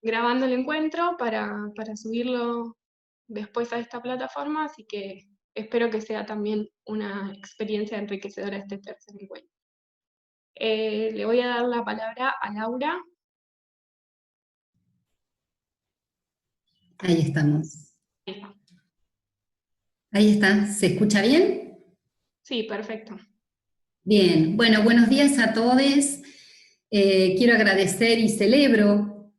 Grabando el encuentro para subirlo después a esta plataforma, así que espero que sea también una experiencia enriquecedora este tercer encuentro. Le voy a dar la palabra a Laura. Ahí estamos. Ahí está. ¿Se escucha bien? Sí, perfecto. Bien. Bueno, buenos días a todos. Quiero agradecer y celebro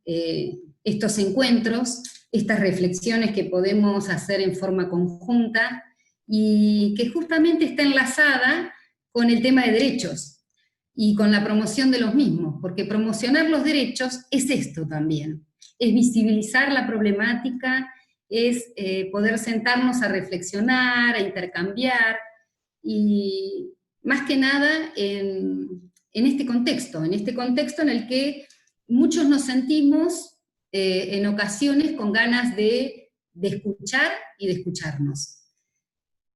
estos encuentros, estas reflexiones que podemos hacer en forma conjunta y que justamente está enlazada con el tema de derechos y con la promoción de los mismos, porque promocionar los derechos es esto también, es visibilizar la problemática, es poder sentarnos a reflexionar, a intercambiar, y más que nada en este contexto en el que muchos nos sentimos en ocasiones con ganas de escuchar y de escucharnos.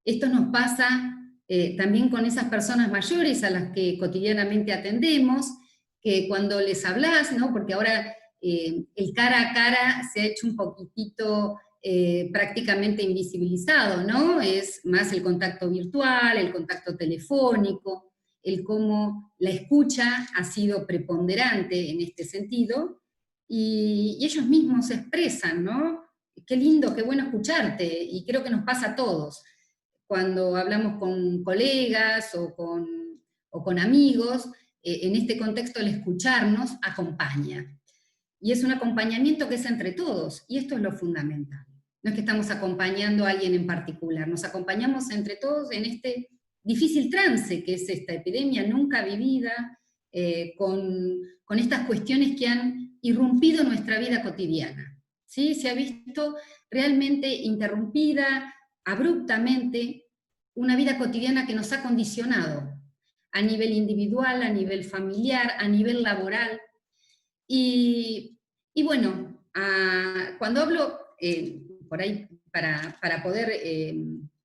Esto nos pasa también con esas personas mayores a las que cotidianamente atendemos, que cuando les hablas, ¿no? Porque ahora el cara a cara se ha hecho un poquitito prácticamente invisibilizado, ¿no? Es más el contacto virtual, el contacto telefónico, el cómo la escucha ha sido preponderante en este sentido, y ellos mismos se expresan, ¿no? Qué lindo, qué bueno escucharte, y creo que nos pasa a todos cuando hablamos con colegas o con amigos, en este contexto el escucharnos acompaña. Y es un acompañamiento que es entre todos, y esto es lo fundamental. No es que estamos acompañando a alguien en particular, nos acompañamos entre todos en este difícil trance que es esta epidemia nunca vivida, con estas cuestiones que han irrumpido nuestra vida cotidiana. ¿Sí? Se ha visto realmente interrumpida, abruptamente, una vida cotidiana que nos ha condicionado a nivel individual, a nivel familiar, a nivel laboral. Y bueno, cuando hablo, por ahí, para poder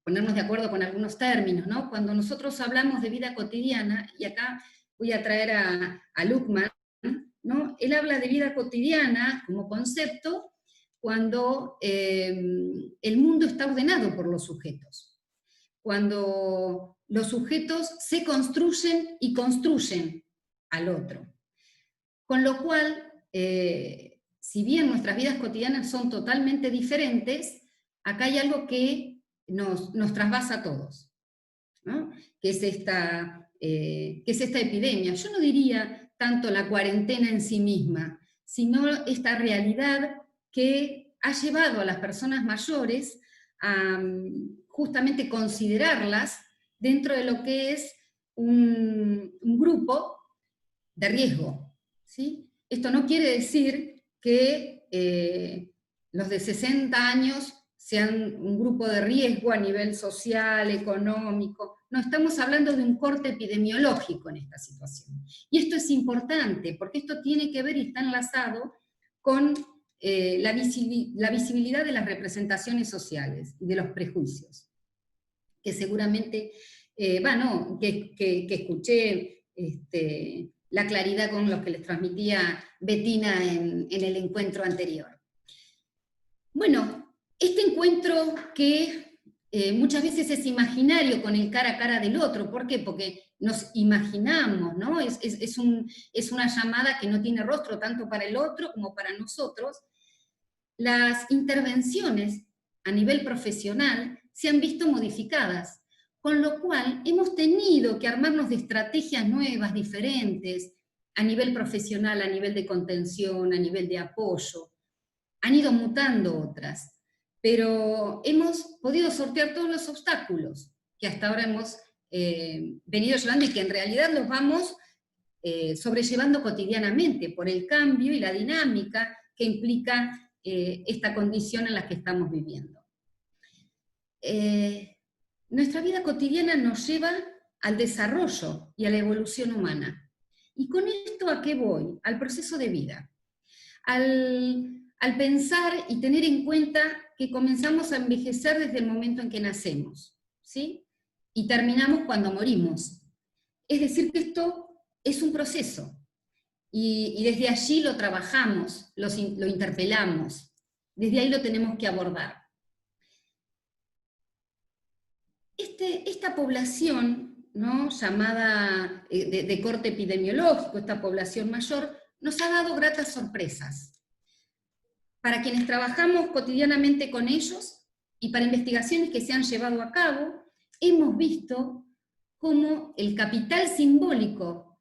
ponernos de acuerdo con algunos términos, ¿no? Cuando nosotros hablamos de vida cotidiana, y acá voy a traer a Luckmann, ¿no? Él habla de vida cotidiana como concepto cuando el mundo está ordenado por los sujetos, cuando los sujetos se construyen y construyen al otro. Con lo cual, si bien nuestras vidas cotidianas son totalmente diferentes, acá hay algo que nos trasvasa a todos, ¿no? Que es esta epidemia. Yo no diría tanto la cuarentena en sí misma, sino esta realidad que ha llevado a las personas mayores a justamente considerarlas dentro de lo que es un grupo de riesgo, ¿sí? Esto no quiere decir que los de 60 años sean un grupo de riesgo a nivel social, económico. No, estamos hablando de un corte epidemiológico en esta situación. Y esto es importante, porque esto tiene que ver y está enlazado con la visibilidad de las representaciones sociales y de los prejuicios, que seguramente, que escuché la claridad con lo que les transmitía Bettina en el encuentro anterior. Bueno, este encuentro que muchas veces es imaginario con el cara a cara del otro. ¿Por qué? Porque nos imaginamos, ¿no? Es una llamada que no tiene rostro tanto para el otro como para nosotros. Las intervenciones a nivel profesional se han visto modificadas, con lo cual hemos tenido tenido que armarnos de estrategias nuevas, diferentes, a nivel profesional, a nivel de contención, a nivel de apoyo. Han ido mutando otras, pero hemos podido sortear todos los obstáculos que hasta ahora hemos venido llevando y que en realidad los vamos sobrellevando cotidianamente por el cambio y la dinámica que implica esta condición en la que estamos viviendo. Nuestra vida cotidiana nos lleva al desarrollo y a la evolución humana. ¿Y con esto a qué voy? Al proceso de vida. Al pensar y tener en cuenta que comenzamos a envejecer desde el momento en que nacemos, ¿sí? Y terminamos cuando morimos. Es decir, que esto es un proceso. Y desde allí lo trabajamos, lo interpelamos. Desde ahí lo tenemos que abordar. Esta población, ¿no?, llamada de corte epidemiológico, esta población mayor, nos ha dado gratas sorpresas. Para quienes trabajamos cotidianamente con ellos y para investigaciones que se han llevado a cabo, hemos visto cómo el capital simbólico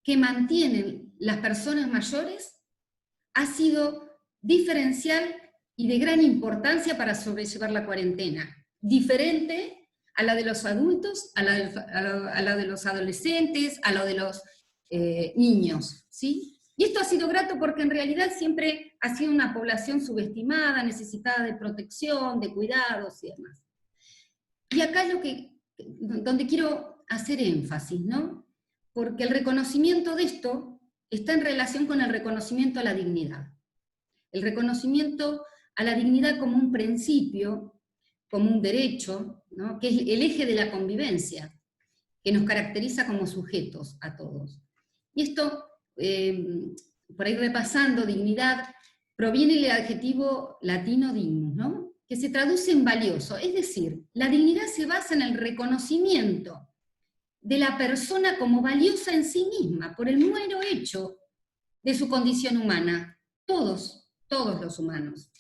que mantienen las personas mayores ha sido diferencial y de gran importancia para sobrellevar la cuarentena. Diferente a la de los adultos, a la de los adolescentes, a la de los niños, ¿sí? Y esto ha sido grato porque en realidad siempre ha sido una población subestimada, necesitada de protección, de cuidados y demás. Y acá es donde quiero hacer énfasis, ¿no? Porque el reconocimiento de esto está en relación con el reconocimiento a la dignidad. El reconocimiento a la dignidad como un principio, como un derecho, ¿no?, que es el eje de la convivencia, que nos caracteriza como sujetos a todos. Y esto, por ahí repasando, dignidad, proviene del adjetivo latino dignus, ¿no?, que se traduce en valioso, es decir, la dignidad se basa en el reconocimiento de la persona como valiosa en sí misma, por el mero hecho de su condición humana, todos los humanos.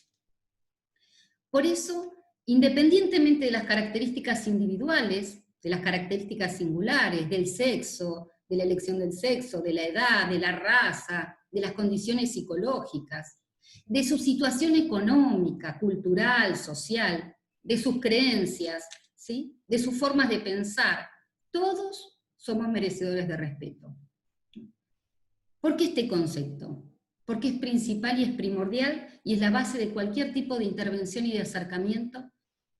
Por eso, independientemente de las características individuales, de las características singulares, del sexo, de la elección del sexo, de la edad, de la raza, de las condiciones psicológicas, de su situación económica, cultural, social, de sus creencias, ¿sí?, de sus formas de pensar, todos somos merecedores de respeto. ¿Por qué este concepto? Porque es principal y es primordial y es la base de cualquier tipo de intervención y de acercamiento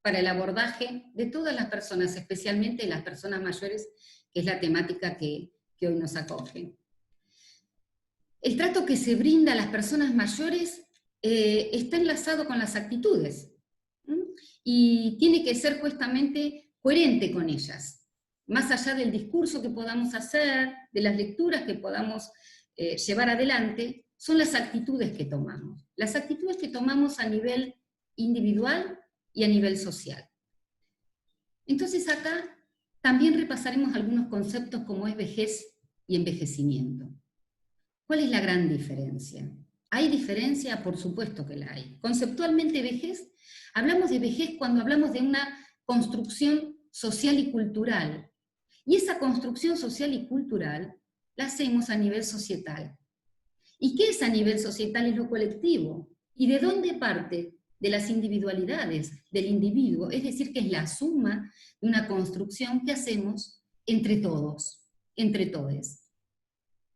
para el abordaje de todas las personas, especialmente de las personas mayores, que es la temática que hoy nos acoge. El trato que se brinda a las personas mayores está enlazado con las actitudes, y tiene que ser justamente coherente con ellas, más allá del discurso que podamos hacer, de las lecturas que podamos llevar adelante, son las actitudes que tomamos. Las actitudes que tomamos a nivel individual y a nivel social. Entonces acá también repasaremos algunos conceptos como es vejez y envejecimiento. ¿Cuál es la gran diferencia? ¿Hay diferencia? Por supuesto que la hay. Conceptualmente vejez, hablamos de vejez cuando hablamos de una construcción social y cultural. Y esa construcción social y cultural la hacemos a nivel societal. ¿Y qué es a nivel societal? Es lo colectivo. ¿Y de dónde parte? De las individualidades del individuo, es decir, que es la suma de una construcción que hacemos entre todos, entre todes.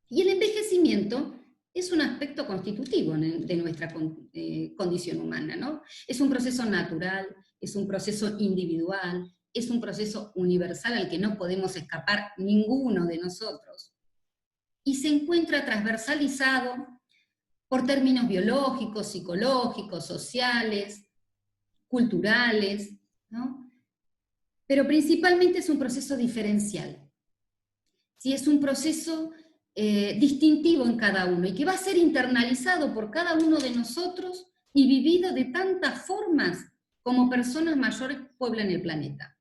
Y el envejecimiento es un aspecto constitutivo de nuestra condición humana, ¿no? Es un proceso natural, es un proceso individual, es un proceso universal al que no podemos escapar ninguno de nosotros. Y se encuentra transversalizado por términos biológicos, psicológicos, sociales, culturales, ¿no? Pero principalmente es un proceso diferencial. Sí, es un proceso distintivo en cada uno y que va a ser internalizado por cada uno de nosotros y vivido de tantas formas como personas mayores pueblan el planeta.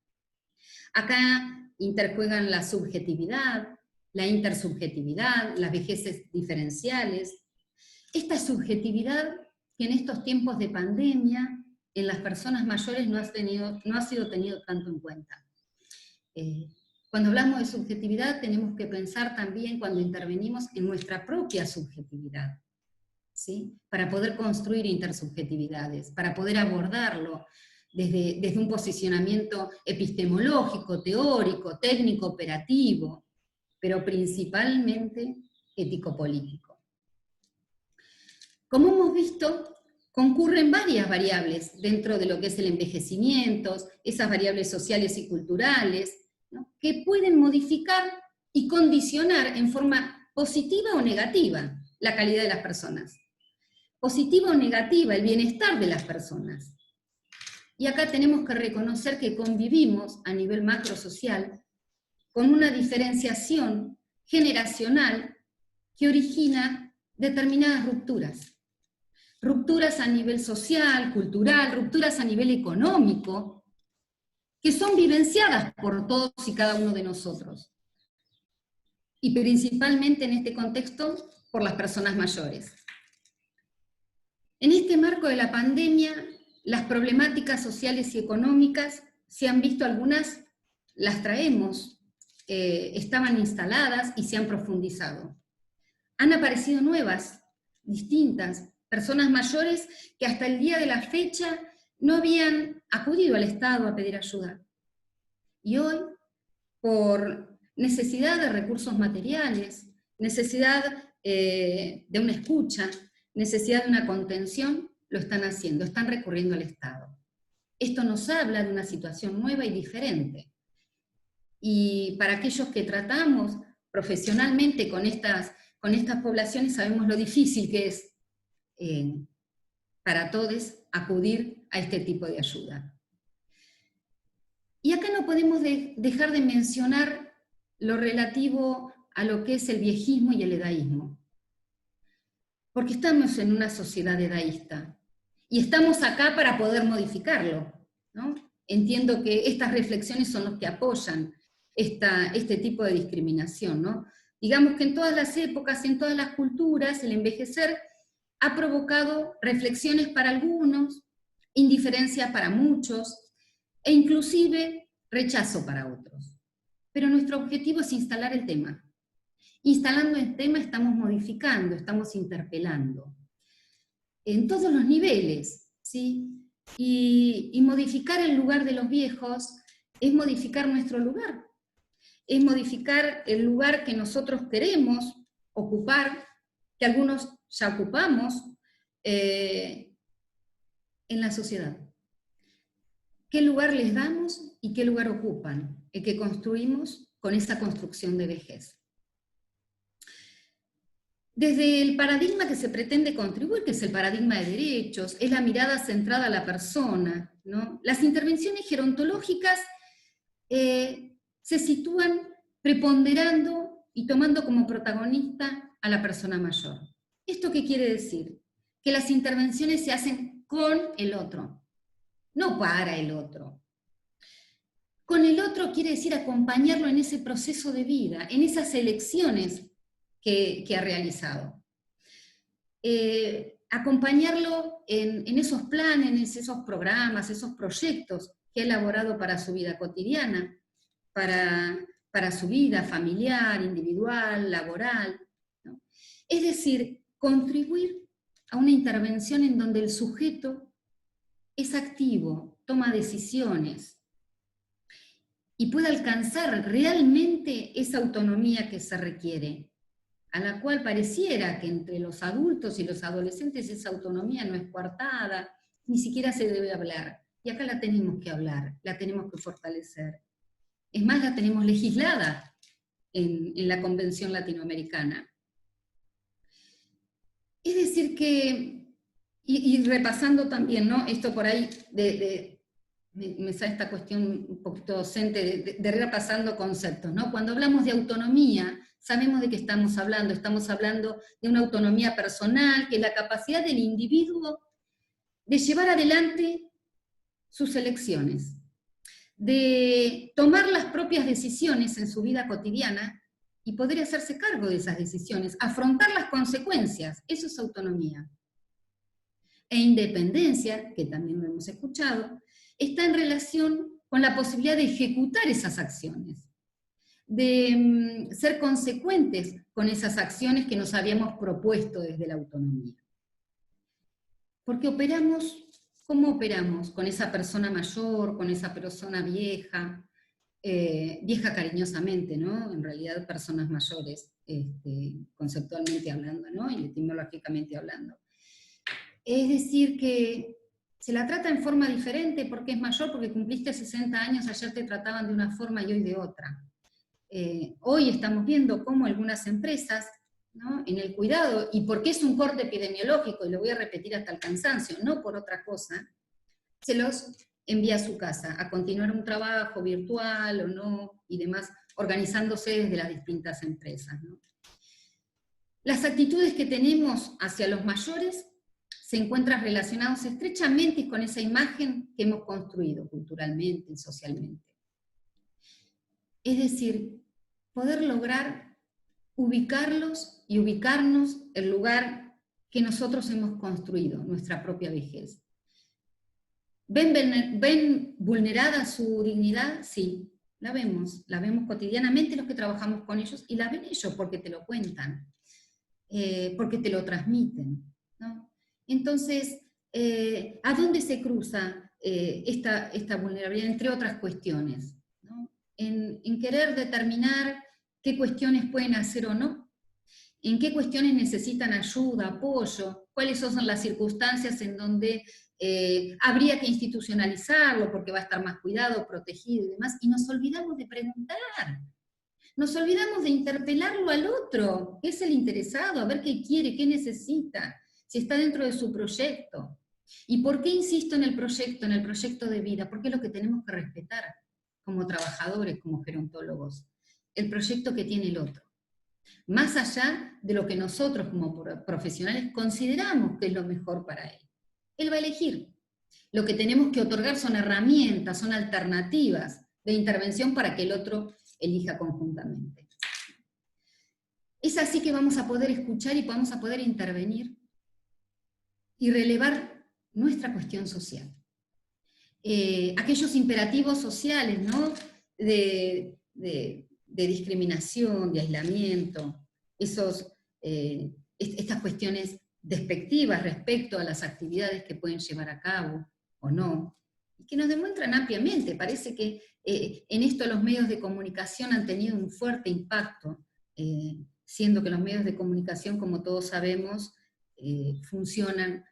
Acá interjuegan la subjetividad, la intersubjetividad, las vejeces diferenciales. Esta subjetividad que en estos tiempos de pandemia en las personas mayores no ha sido tenido tanto en cuenta. Cuando hablamos de subjetividad tenemos que pensar también cuando intervenimos en nuestra propia subjetividad, ¿sí? Para poder construir intersubjetividades, para poder abordarlo desde un posicionamiento epistemológico, teórico, técnico, operativo, pero principalmente ético-político. Como hemos visto, concurren varias variables dentro de lo que es el envejecimiento, esas variables sociales y culturales, ¿no?, que pueden modificar y condicionar en forma positiva o negativa la calidad de las personas. Positiva o negativa, el bienestar de las personas. Y acá tenemos que reconocer que convivimos a nivel macrosocial con una diferenciación generacional que origina determinadas rupturas. Rupturas a nivel social, cultural, rupturas a nivel económico, que son vivenciadas por todos y cada uno de nosotros. Y principalmente en este contexto, por las personas mayores. En este marco de la pandemia, las problemáticas sociales y económicas, se han visto algunas, las traemos, estaban instaladas y se han profundizado. Han aparecido nuevas, distintas, personas mayores que hasta el día de la fecha no habían acudido al Estado a pedir ayuda. Y hoy, por necesidad de recursos materiales, necesidad de una escucha, necesidad de una contención, lo están haciendo, están recurriendo al Estado. Esto nos habla de una situación nueva y diferente. Y para aquellos que tratamos profesionalmente con estas poblaciones, sabemos lo difícil que es para todos acudir a este tipo de ayuda. Y acá no podemos dejar de mencionar lo relativo a lo que es el viejismo y el edaísmo. Porque estamos en una sociedad edaísta, y estamos acá para poder modificarlo, ¿no? Entiendo que estas reflexiones son los que apoyan este tipo de discriminación, ¿no? Digamos que en todas las épocas, en todas las culturas, el envejecer ha provocado reflexiones para algunos, indiferencia para muchos, e inclusive rechazo para otros. Pero nuestro objetivo es instalar el tema. Instalando el tema estamos modificando, estamos interpelando. En todos los niveles, ¿sí? Y modificar el lugar de los viejos es modificar nuestro lugar. Es modificar el lugar que nosotros queremos ocupar, que algunos ya ocupamos, en la sociedad. ¿Qué lugar les damos y qué lugar ocupan? El que construimos con esa construcción de vejez. Desde el paradigma que se pretende contribuir, que es el paradigma de derechos, es la mirada centrada a la persona, ¿no? Las intervenciones gerontológicas se sitúan preponderando y tomando como protagonista a la persona mayor. ¿Esto qué quiere decir? Que las intervenciones se hacen con el otro, no para el otro. Con el otro quiere decir acompañarlo en ese proceso de vida, en esas elecciones que ha realizado. Acompañarlo en esos planes, esos programas, esos proyectos que ha elaborado para su vida cotidiana, para su vida familiar, individual, laboral, ¿no? Es decir, contribuir a una intervención en donde el sujeto es activo, toma decisiones y puede alcanzar realmente esa autonomía que se requiere, a la cual pareciera que entre los adultos y los adolescentes esa autonomía no es coartada, ni siquiera se debe hablar. Y acá la tenemos que hablar, la tenemos que fortalecer. Es más, la tenemos legislada en la Convención Latinoamericana. Es decir que, y repasando también, ¿no? Esto por ahí, me sale esta cuestión un poquito docente, de repasando conceptos, ¿no? Cuando hablamos de autonomía, sabemos de qué estamos hablando de una autonomía personal, que es la capacidad del individuo de llevar adelante sus elecciones, de tomar las propias decisiones en su vida cotidiana y poder hacerse cargo de esas decisiones, afrontar las consecuencias, eso es autonomía. E independencia, que también lo hemos escuchado, está en relación con la posibilidad de ejecutar esas acciones. de ser consecuentes con esas acciones que nos habíamos propuesto desde la autonomía. Porque operamos, ¿cómo operamos? Con esa persona mayor, con esa persona vieja, vieja cariñosamente, ¿no? En realidad personas mayores, conceptualmente hablando, ¿no? Y etimológicamente hablando. Es decir, que se la trata en forma diferente porque es mayor, porque cumpliste 60 años, ayer te trataban de una forma y hoy de otra. Hoy estamos viendo cómo algunas empresas, ¿no? En el cuidado, y porque es un corte epidemiológico, y lo voy a repetir hasta el cansancio, no por otra cosa, se los envía a su casa, a continuar un trabajo virtual o no, y demás, organizándose desde las distintas empresas, ¿no? Las actitudes que tenemos hacia los mayores se encuentran relacionados estrechamente con esa imagen que hemos construido culturalmente y socialmente. Es decir, poder lograr ubicarlos y ubicarnos en el lugar que nosotros hemos construido, nuestra propia vejez. ¿Ven vulnerada su dignidad? Sí, la vemos cotidianamente los que trabajamos con ellos, y la ven ellos porque te lo cuentan, porque te lo transmiten, ¿no? Entonces, ¿a dónde se cruza esta vulnerabilidad? Entre otras cuestiones, ¿no? En querer determinar qué cuestiones pueden hacer o no, en qué cuestiones necesitan ayuda, apoyo, cuáles son las circunstancias en donde habría que institucionalizarlo porque va a estar más cuidado, protegido y demás, y nos olvidamos de preguntar, nos olvidamos de interpelarlo al otro, que es el interesado, a ver qué quiere, qué necesita, si está dentro de su proyecto. ¿Y por qué insisto en el proyecto de vida? Porque es lo que tenemos que respetar como trabajadores, como gerontólogos, el proyecto que tiene el otro. Más allá de lo que nosotros como profesionales consideramos que es lo mejor para él. Él va a elegir. Lo que tenemos que otorgar son herramientas, son alternativas de intervención para que el otro elija conjuntamente. Es así que vamos a poder escuchar y vamos a poder intervenir y relevar nuestra cuestión social. Aquellos imperativos sociales, ¿no? de discriminación, de aislamiento, estas cuestiones despectivas respecto a las actividades que pueden llevar a cabo o no, y que nos demuestran ampliamente. Parece que en esto los medios de comunicación han tenido un fuerte impacto, siendo que los medios de comunicación, como todos sabemos, funcionan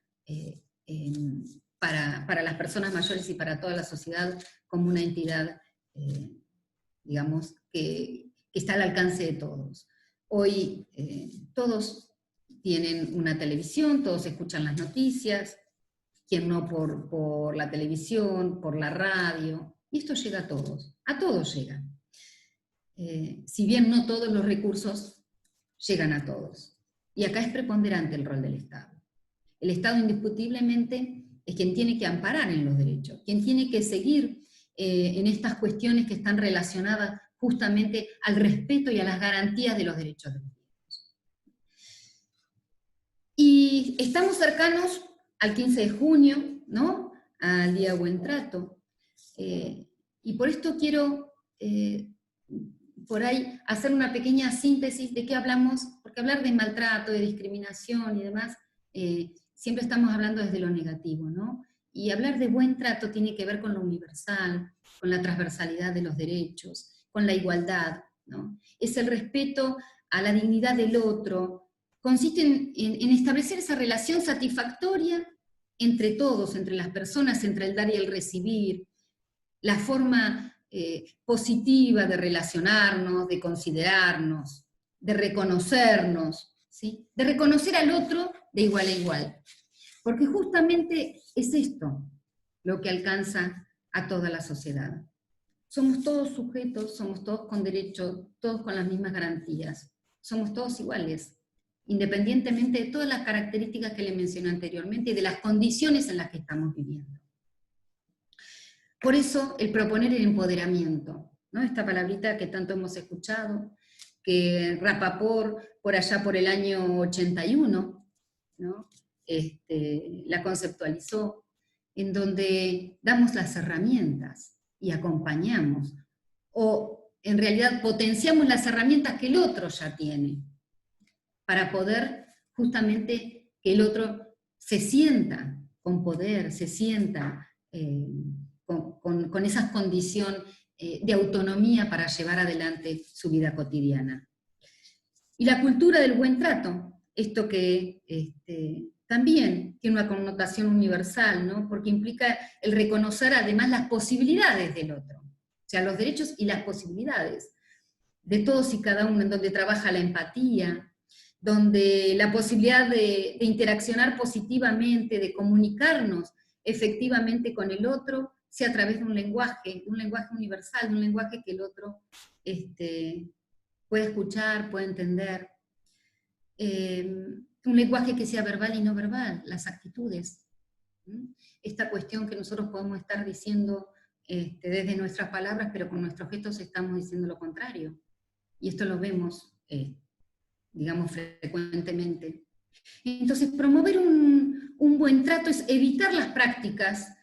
para las personas mayores y para toda la sociedad como una entidad, digamos, que está al alcance de todos. Hoy todos tienen una televisión, todos escuchan las noticias, quien no por la televisión, por la radio, y esto llega a todos llega. Si bien no todos los recursos llegan a todos. Y acá es preponderante el rol del Estado. El Estado indiscutiblemente es quien tiene que amparar en los derechos, quien tiene que seguir en estas cuestiones que están relacionadas justamente al respeto y a las garantías de los derechos de los niños. Y estamos cercanos al 15 de junio, ¿no? Al Día de Buen Trato. Y por esto quiero, por ahí, hacer una pequeña síntesis de qué hablamos, porque hablar de maltrato, de discriminación y demás, siempre estamos hablando desde lo negativo, ¿no? Y hablar de buen trato tiene que ver con lo universal, con la transversalidad de los derechos, con la igualdad, ¿no? Es el respeto a la dignidad del otro, consiste en establecer esa relación satisfactoria entre todos, entre las personas, entre el dar y el recibir, la forma positiva de relacionarnos, de considerarnos, de reconocernos, ¿sí? De reconocer al otro de igual a igual. Porque justamente es esto lo que alcanza a toda la sociedad. Somos todos sujetos, somos todos con derechos, todos con las mismas garantías. Somos todos iguales, independientemente de todas las características que le mencioné anteriormente y de las condiciones en las que estamos viviendo. Por eso el proponer el empoderamiento, ¿no? Esta palabrita que tanto hemos escuchado, que Rapaport por allá por el año 81, ¿no? La conceptualizó, en donde damos las herramientas y acompañamos, o en realidad potenciamos las herramientas que el otro ya tiene, para poder justamente que el otro se sienta con poder, se sienta con esa condición de autonomía para llevar adelante su vida cotidiana. Y la cultura del buen trato, esto que también tiene una connotación universal, ¿no? Porque implica el reconocer además las posibilidades del otro, o sea, los derechos y las posibilidades de todos y cada uno, en donde trabaja la empatía, donde la posibilidad de interaccionar positivamente, de comunicarnos efectivamente con el otro, sea a través de un lenguaje universal, un lenguaje que el otro puede escuchar, puede entender. Un lenguaje que sea verbal y no verbal, las actitudes. Esta cuestión que nosotros podemos estar diciendo desde nuestras palabras, pero con nuestros gestos estamos diciendo lo contrario. Y esto lo vemos, digamos, frecuentemente. Entonces, promover un buen trato es evitar las prácticas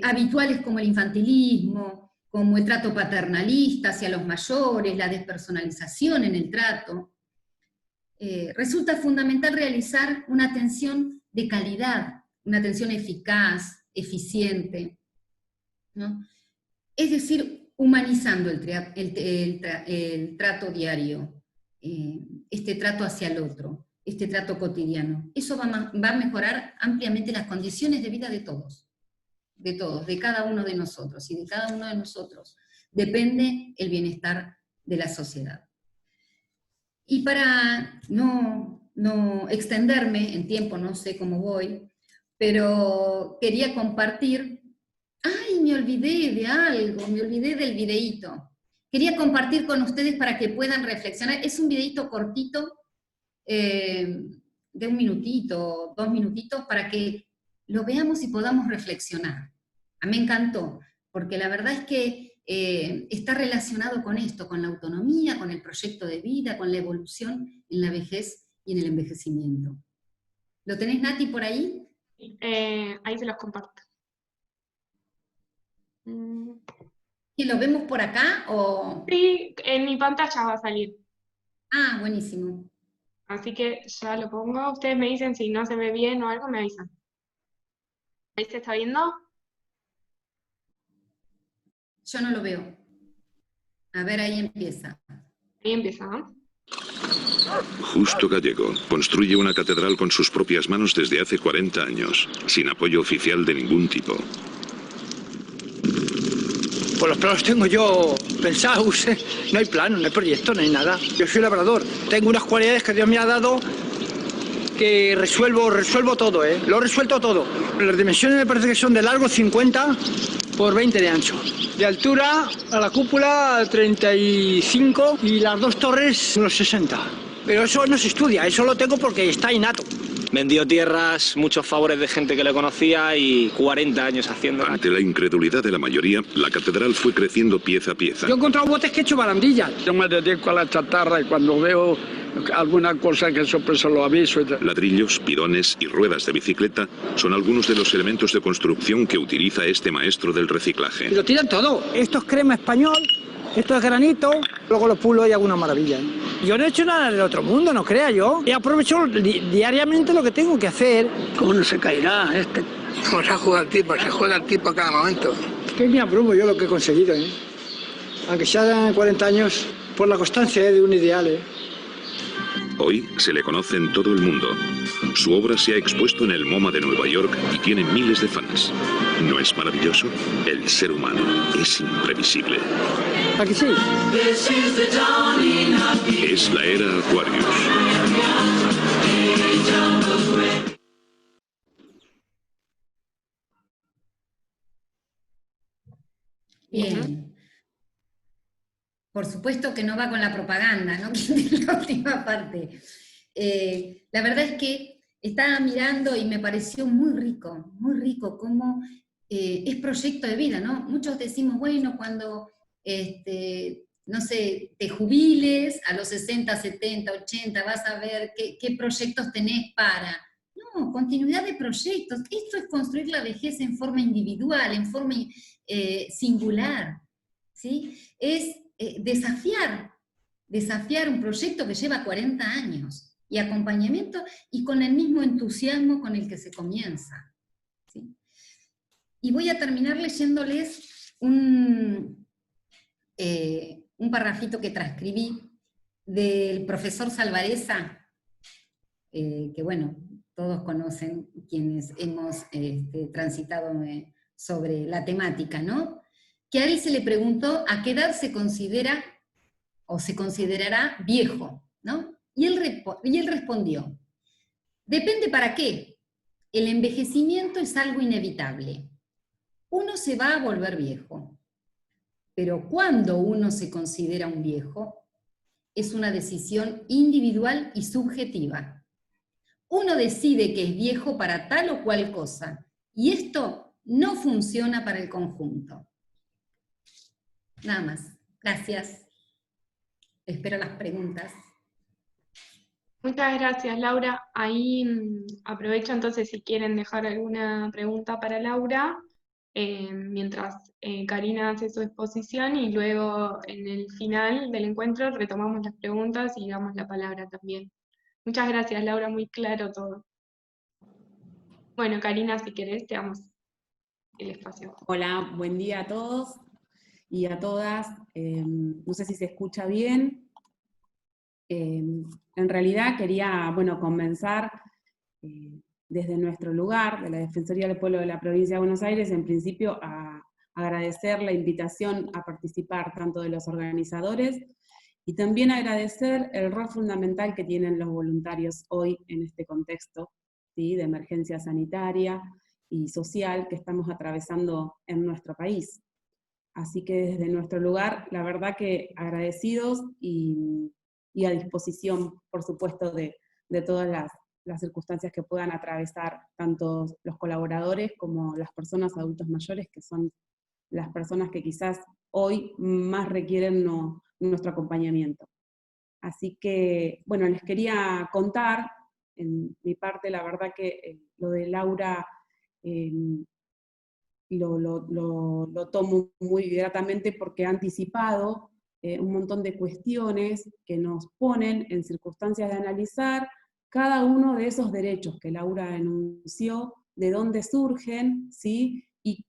habituales como el infantilismo, como el trato paternalista hacia los mayores, la despersonalización en el trato. Resulta fundamental realizar una atención de calidad, una atención eficaz, eficiente, ¿no? Es decir, humanizando el trato diario, este trato hacia el otro, este trato cotidiano. Eso va a mejorar ampliamente las condiciones de vida de todos, de cada uno de nosotros, y de cada uno de nosotros depende el bienestar de la sociedad. Y para no extenderme en tiempo, no sé cómo voy, pero quería compartir. ¡Ay, me olvidé de algo! Me olvidé del videíto. Quería compartir con ustedes para que puedan reflexionar. Es un videíto cortito, de 1 minutito, 2 minutitos, para que lo veamos y podamos reflexionar. A mí me encantó, porque la verdad es que está relacionado con esto, con la autonomía, con el proyecto de vida, con la evolución en la vejez y en el envejecimiento. ¿Lo tenés, Nati, por ahí? Ahí se los comparto. ¿Y lo vemos por acá o...? Sí, en mi pantalla va a salir. Ah, buenísimo. Así que ya lo pongo. Ustedes me dicen si no se ve bien o algo, me avisan. ¿Ahí se está viendo? Yo no lo veo. A ver, ahí empieza. Ahí empieza, ¿no? Justo Gallego construye una catedral con sus propias manos desde hace 40 años, sin apoyo oficial de ningún tipo. Pues los planos tengo yo pensados, no hay plano, no hay proyecto, no hay nada. Yo soy labrador, tengo unas cualidades que Dios me ha dado que resuelvo todo, lo he resuelto todo. Las dimensiones me parece que son de largo 50 por 20 de ancho. De altura a la cúpula 35 y las 2 torres unos 60. Pero eso no se estudia, eso lo tengo porque está innato. Vendió tierras, muchos favores de gente que le conocía y 40 años haciendo. Ante la incredulidad de la mayoría, la catedral fue creciendo pieza a pieza. Yo he encontrado botes que he hecho barandillas. Yo me dedico a la chatarra y cuando veo alguna cosa que sorpresa lo aviso. Ladrillos, pidones y ruedas de bicicleta son algunos de los elementos de construcción que utiliza este maestro del reciclaje. Y lo tiran todo. Esto es crema español, esto es granito, luego lo pulo y hago una maravilla. Yo no he hecho nada del otro mundo, no crea yo. Y aprovecho diariamente lo que tengo que hacer. ¿Cómo no se caerá este? ¿Cómo se juega el tipo a cada momento? Que me abrumo yo lo que he conseguido, Aunque sea 40 años, por la constancia de un ideal, Hoy se le conoce en todo el mundo. Su obra se ha expuesto en el MoMA de Nueva York y tiene miles de fans. ¿No es maravilloso? El ser humano es imprevisible. ¿A que sí? Es la era Aquarius. Bien. Por supuesto que no va con la propaganda, ¿no? La última parte. La verdad es que estaba mirando y me pareció muy rico cómo es proyecto de vida, ¿no? Muchos decimos, bueno, cuando, no sé, te jubiles a los 60, 70, 80, vas a ver qué proyectos tenés para... No, continuidad de proyectos. Esto es construir la vejez en forma individual, en forma singular, ¿sí? Es desafiar un proyecto que lleva 40 años, y acompañamiento, y con el mismo entusiasmo con el que se comienza, ¿sí? Y voy a terminar leyéndoles un parrafito que transcribí del profesor Salvarezza, que bueno, todos conocen quienes hemos transitado sobre la temática, ¿no? Que a él se le preguntó a qué edad se considera o se considerará viejo, ¿no? Y él respondió, depende para qué. El envejecimiento es algo inevitable. Uno se va a volver viejo. Pero cuando uno se considera un viejo, es una decisión individual y subjetiva. Uno decide que es viejo para tal o cual cosa, y esto no funciona para el conjunto. Nada más. Gracias. Espero las preguntas. Muchas gracias, Laura. Ahí aprovecho entonces si quieren dejar alguna pregunta para Laura, mientras Karina hace su exposición, y luego en el final del encuentro retomamos las preguntas y damos la palabra también. Muchas gracias, Laura, muy claro todo. Bueno, Karina, si querés, te damos el espacio. Hola, buen día a todos y a todas. No sé si se escucha bien. En realidad quería, comenzar desde nuestro lugar, de la Defensoría del Pueblo de la Provincia de Buenos Aires, en principio a agradecer la invitación a participar tanto de los organizadores, y también agradecer el rol fundamental que tienen los voluntarios hoy en este contexto, ¿sí?, de emergencia sanitaria y social que estamos atravesando en nuestro país. Así que desde nuestro lugar, la verdad que agradecidos y a disposición, por supuesto, de todas las circunstancias que puedan atravesar tanto los colaboradores como las personas adultos mayores, que son las personas que quizás hoy más requieren nuestro acompañamiento. Así que, bueno, les quería contar, en mi parte, la verdad que lo de Laura lo tomo muy gratamente porque ha anticipado un montón de cuestiones que nos ponen en circunstancias de analizar cada uno de esos derechos que Laura enunció, de dónde surgen, ¿sí?, y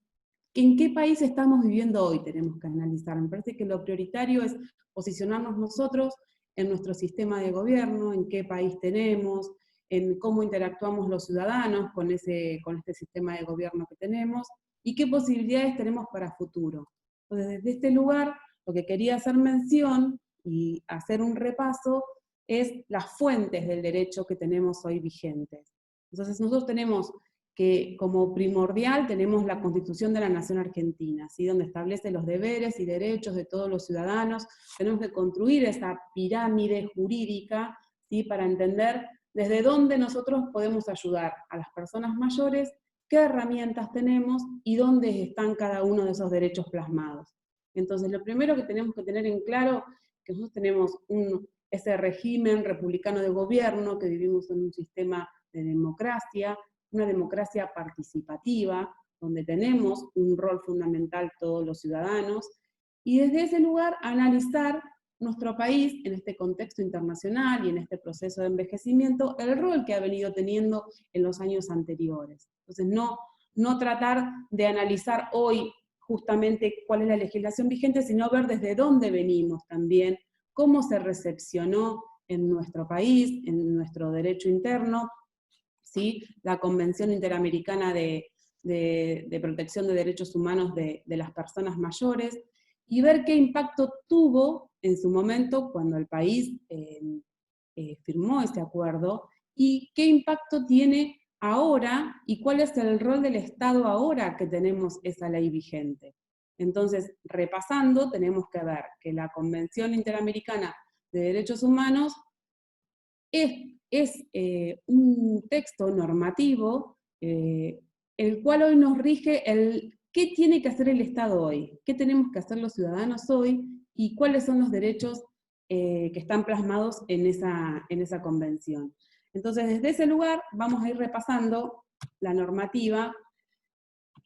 en qué país estamos viviendo hoy tenemos que analizar. Me parece que lo prioritario es posicionarnos nosotros en nuestro sistema de gobierno, en qué país tenemos, en cómo interactuamos los ciudadanos con este sistema de gobierno que tenemos, y qué posibilidades tenemos para futuro. Entonces, desde este lugar, lo que quería hacer mención y hacer un repaso es las fuentes del derecho que tenemos hoy vigentes. Entonces, nosotros tenemos que, como primordial, tenemos la Constitución de la Nación Argentina, ¿sí?, donde establece los deberes y derechos de todos los ciudadanos. Tenemos que construir esa pirámide jurídica, ¿sí?, para entender desde dónde nosotros podemos ayudar a las personas mayores, qué herramientas tenemos y dónde están cada uno de esos derechos plasmados. Entonces, lo primero que tenemos que tener en claro es que nosotros tenemos ese régimen republicano de gobierno, que vivimos en un sistema de democracia, una democracia participativa, donde tenemos un rol fundamental todos los ciudadanos, y desde ese lugar analizar nuestro país en este contexto internacional y en este proceso de envejecimiento, el rol que ha venido teniendo en los años anteriores. Entonces, no tratar de analizar hoy justamente cuál es la legislación vigente, sino ver desde dónde venimos también, cómo se recepcionó en nuestro país, en nuestro derecho interno, ¿sí?, la Convención Interamericana de Protección de Derechos Humanos de las Personas Mayores, y ver qué impacto tuvo en su momento cuando el país firmó ese acuerdo, y qué impacto tiene ahora, y cuál es el rol del Estado ahora que tenemos esa ley vigente. Entonces, repasando, tenemos que ver que la Convención Interamericana de Derechos Humanos es un texto normativo, el cual hoy nos rige qué tiene que hacer el Estado hoy, qué tenemos que hacer los ciudadanos hoy, y cuáles son los derechos que están plasmados en esa convención. Entonces, desde ese lugar vamos a ir repasando la normativa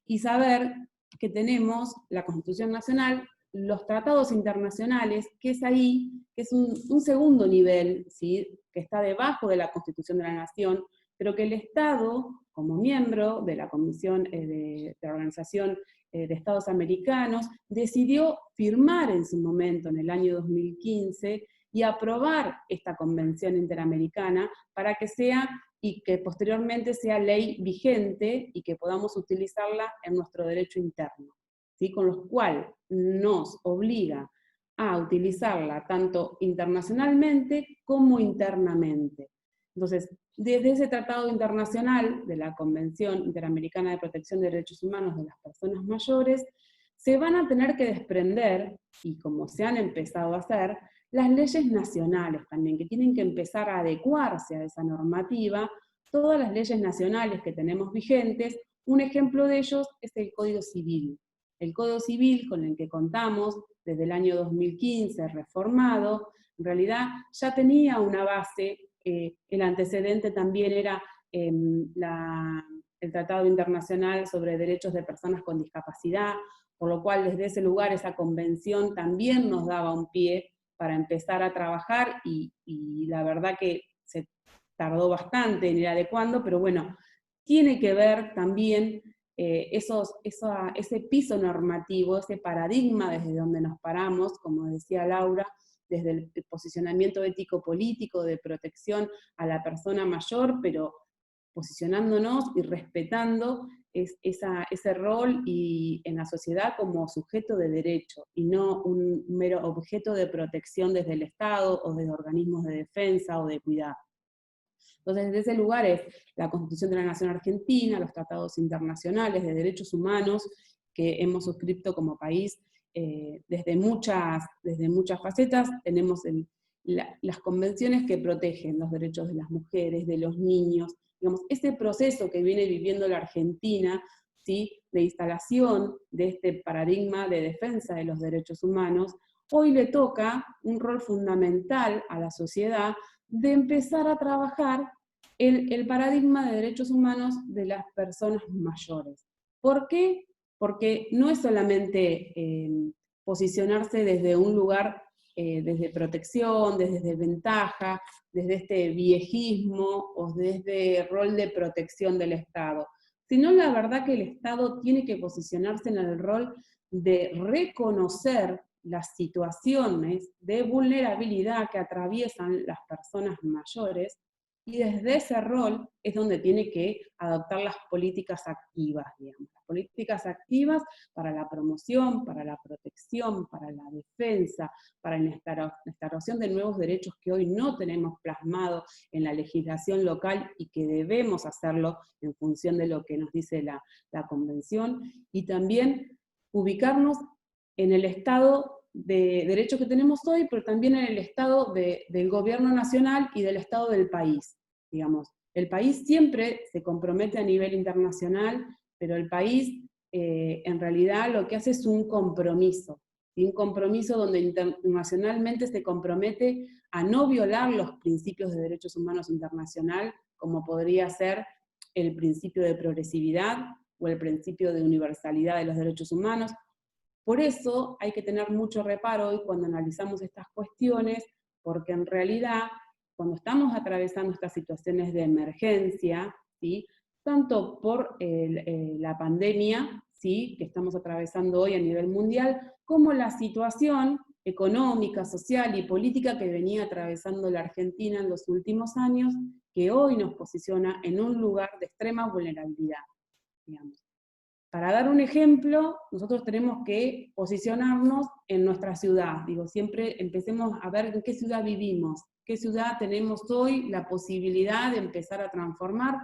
y saber que tenemos la Constitución Nacional, los tratados internacionales, que es ahí, que es un segundo nivel, ¿sí? Que está debajo de la Constitución de la Nación, pero que el Estado, como miembro de la Comisión de la Organización de Estados Americanos, decidió firmar en su momento, en el año 2015, y aprobar esta Convención Interamericana para que sea, y que posteriormente sea ley vigente, y que podamos utilizarla en nuestro derecho interno, ¿sí? Con lo cual nos obliga a utilizarla tanto internacionalmente como internamente. Entonces, desde ese tratado internacional de la Convención Interamericana de Protección de Derechos Humanos de las Personas Mayores, se van a tener que desprender, y como se han empezado a hacer, las leyes nacionales también, que tienen que empezar a adecuarse a esa normativa, todas las leyes nacionales que tenemos vigentes. Un ejemplo de ellos es el Código Civil. El Código Civil con el que contamos desde el año 2015, reformado, en realidad ya tenía una base. El antecedente también era el Tratado Internacional sobre Derechos de Personas con Discapacidad, por lo cual desde ese lugar esa convención también nos daba un pie para empezar a trabajar, y la verdad que se tardó bastante en ir adecuando, pero bueno, tiene que ver también ese piso normativo, ese paradigma desde donde nos paramos, como decía Laura, desde el posicionamiento ético-político de protección a la persona mayor, pero posicionándonos y respetando ese rol y en la sociedad como sujeto de derecho, y no un mero objeto de protección desde el Estado o desde organismos de defensa o de cuidado. Entonces, desde ese lugar es la Constitución de la Nación Argentina, los tratados internacionales de derechos humanos que hemos suscrito como país desde muchas facetas. Tenemos las convenciones que protegen los derechos de las mujeres, de los niños, digamos, ese proceso que viene viviendo la Argentina, ¿sí? De instalación de este paradigma de defensa de los derechos humanos, hoy le toca un rol fundamental a la sociedad de empezar a trabajar el paradigma de derechos humanos de las personas mayores. ¿Por qué? Porque no es solamente posicionarse desde un lugar, desde protección, desde desventaja, desde este viejismo o desde rol de protección del Estado, sino la verdad que el Estado tiene que posicionarse en el rol de reconocer las situaciones de vulnerabilidad que atraviesan las personas mayores, y desde ese rol es donde tiene que adoptar las políticas activas, digamos, las políticas activas para la promoción, para la protección, para la defensa, para la instauración de nuevos derechos que hoy no tenemos plasmado en la legislación local y que debemos hacerlo en función de lo que nos dice la Convención, y también ubicarnos en el Estado de derecho que tenemos hoy, pero también en el Estado del gobierno nacional y del Estado del país, digamos. El país siempre se compromete a nivel internacional, pero el país en realidad lo que hace es un compromiso, y un compromiso donde internacionalmente se compromete a no violar los principios de derechos humanos internacional, como podría ser el principio de progresividad o el principio de universalidad de los derechos humanos. Por eso hay que tener mucho reparo hoy cuando analizamos estas cuestiones, porque en realidad, cuando estamos atravesando estas situaciones de emergencia, ¿sí? Tanto por la pandemia, ¿sí? Que estamos atravesando hoy a nivel mundial, como la situación económica, social y política que venía atravesando la Argentina en los últimos años, que hoy nos posiciona en un lugar de extrema vulnerabilidad, digamos. Para dar un ejemplo, nosotros tenemos que posicionarnos en nuestra ciudad. Digo, siempre empecemos a ver en qué ciudad vivimos, qué ciudad tenemos hoy la posibilidad de empezar a transformar.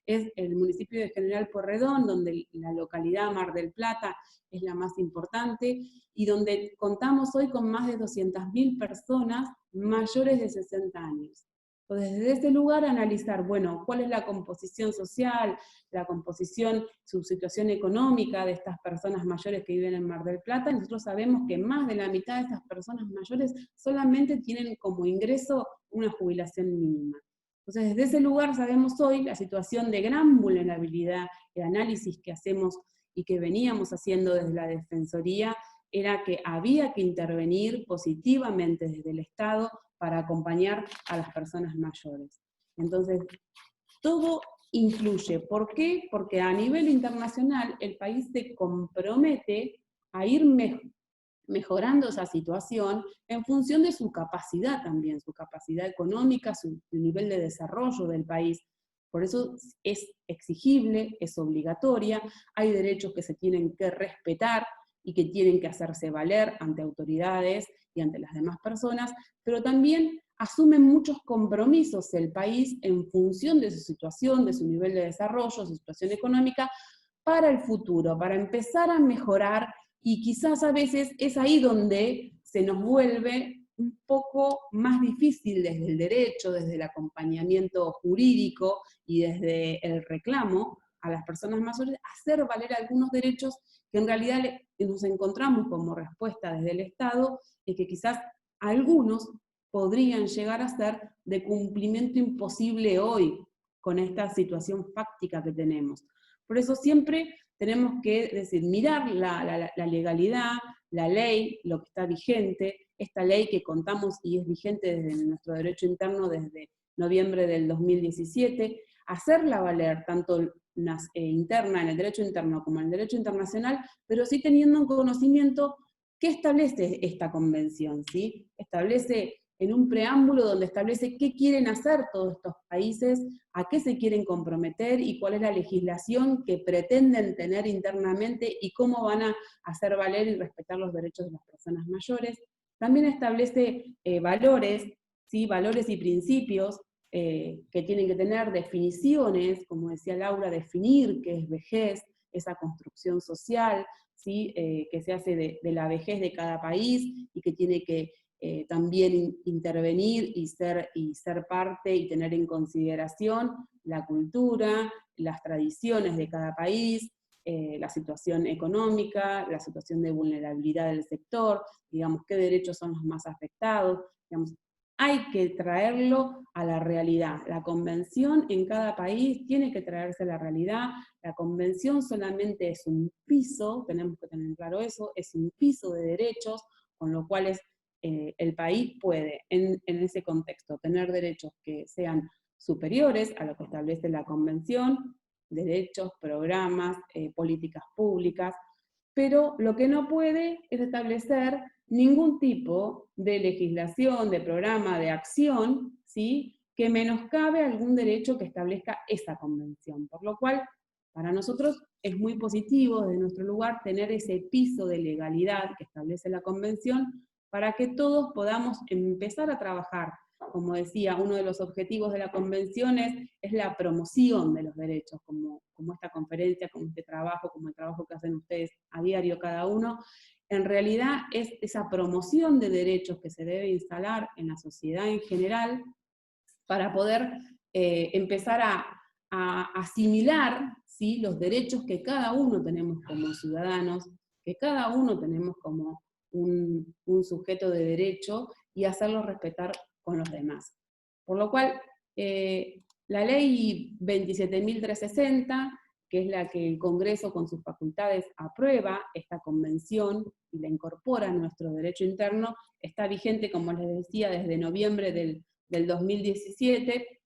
Es el municipio de General Pueyrredón, donde la localidad Mar del Plata es la más importante, y donde contamos hoy con más de 200.000 personas mayores de 60 años. Entonces, desde ese lugar analizar, bueno, cuál es la composición social, la composición, su situación económica de estas personas mayores que viven en Mar del Plata, y nosotros sabemos que más de la mitad de estas personas mayores solamente tienen como ingreso una jubilación mínima. Entonces, desde ese lugar sabemos hoy la situación de gran vulnerabilidad, el análisis que hacemos y que veníamos haciendo desde la Defensoría, era que había que intervenir positivamente desde el Estado para acompañar a las personas mayores. Entonces, todo influye. ¿Por qué? Porque a nivel internacional el país se compromete a ir mejorando esa situación en función de su capacidad también, su capacidad económica, su nivel de desarrollo del país. Por eso es exigible, es obligatoria, hay derechos que se tienen que respetar y que tienen que hacerse valer ante autoridades y ante las demás personas, pero también asumen muchos compromisos el país en función de su situación, de su nivel de desarrollo, su situación económica, para el futuro, para empezar a mejorar, y quizás a veces es ahí donde se nos vuelve un poco más difícil desde el derecho, desde el acompañamiento jurídico y desde el reclamo a las personas mayores, hacer valer algunos derechos que en realidad nos encontramos como respuesta desde el Estado y que quizás algunos podrían llegar a ser de cumplimiento imposible hoy con esta situación fáctica que tenemos. Por eso siempre tenemos que decir, mirar la legalidad, la ley, lo que está vigente, esta ley que contamos y es vigente desde nuestro derecho interno desde noviembre del 2017, hacerla valer tanto interna en el derecho interno como en el derecho internacional, pero sí teniendo un conocimiento qué establece esta convención, ¿sí? Establece en un preámbulo donde establece qué quieren hacer todos estos países, a qué se quieren comprometer y cuál es la legislación que pretenden tener internamente y cómo van a hacer valer y respetar los derechos de las personas mayores. También establece valores, ¿sí? Valores y principios que tienen que tener definiciones, como decía Laura, definir qué es vejez, esa construcción social, ¿sí? Que se hace de la vejez de cada país y que tiene que también intervenir y ser parte y tener en consideración la cultura, las tradiciones de cada país, la situación económica, la situación de vulnerabilidad del sector, digamos, qué derechos son los más afectados, digamos, hay que traerlo a la realidad. La convención en cada país tiene que traerse a la realidad. La convención solamente es un piso, tenemos que tener claro eso, es un piso de derechos, con lo cual el país puede, en ese contexto, tener derechos que sean superiores a lo que establece la convención, derechos, programas, políticas públicas, pero lo que no puede es establecer ningún tipo de legislación, de programa, de acción, ¿sí?, que menoscabe algún derecho que establezca esa convención. Por lo cual, para nosotros es muy positivo desde nuestro lugar tener ese piso de legalidad que establece la convención para que todos podamos empezar a trabajar. Como decía, uno de los objetivos de la convención es la promoción de los derechos, como esta conferencia, como este trabajo, como el trabajo que hacen ustedes a diario cada uno. En realidad es esa promoción de derechos que se debe instalar en la sociedad en general para poder empezar a asimilar, ¿sí?, los derechos que cada uno tenemos como ciudadanos, que cada uno tenemos como un sujeto de derecho y hacerlos respetar con los demás. Por lo cual, la ley 27.360, que es la que el Congreso con sus facultades aprueba esta convención y la incorpora a nuestro derecho interno, está vigente, como les decía, desde noviembre del 2017,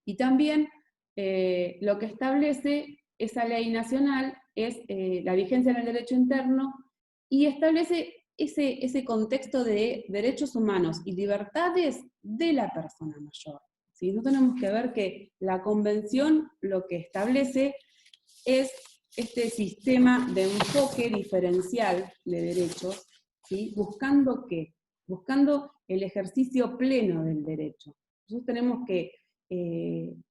y también lo que establece esa ley nacional es la vigencia en el derecho interno y establece ese contexto de derechos humanos y libertades de la persona mayor. ¿Sí? No tenemos que ver que la convención lo que establece es este sistema de enfoque diferencial de derechos, ¿sí? ¿Buscando qué? Buscando el ejercicio pleno del derecho. Nosotros tenemos que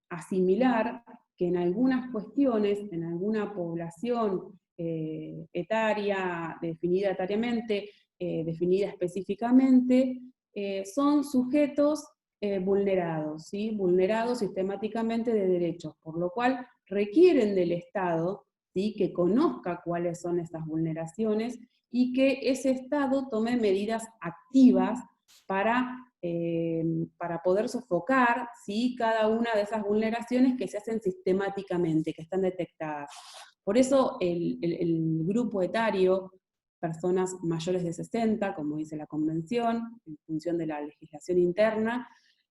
asimilar que en algunas cuestiones, en alguna población etaria, definida etariamente, definida específicamente, son sujetos vulnerados, ¿sí? Vulnerados sistemáticamente de derechos, por lo cual requieren del Estado, ¿sí?, que conozca cuáles son estas vulneraciones y que ese Estado tome medidas activas para poder sofocar, ¿sí?, cada una de esas vulneraciones que se hacen sistemáticamente, que están detectadas. Por eso el grupo etario personas mayores de 60, como dice la Convención, en función de la legislación interna,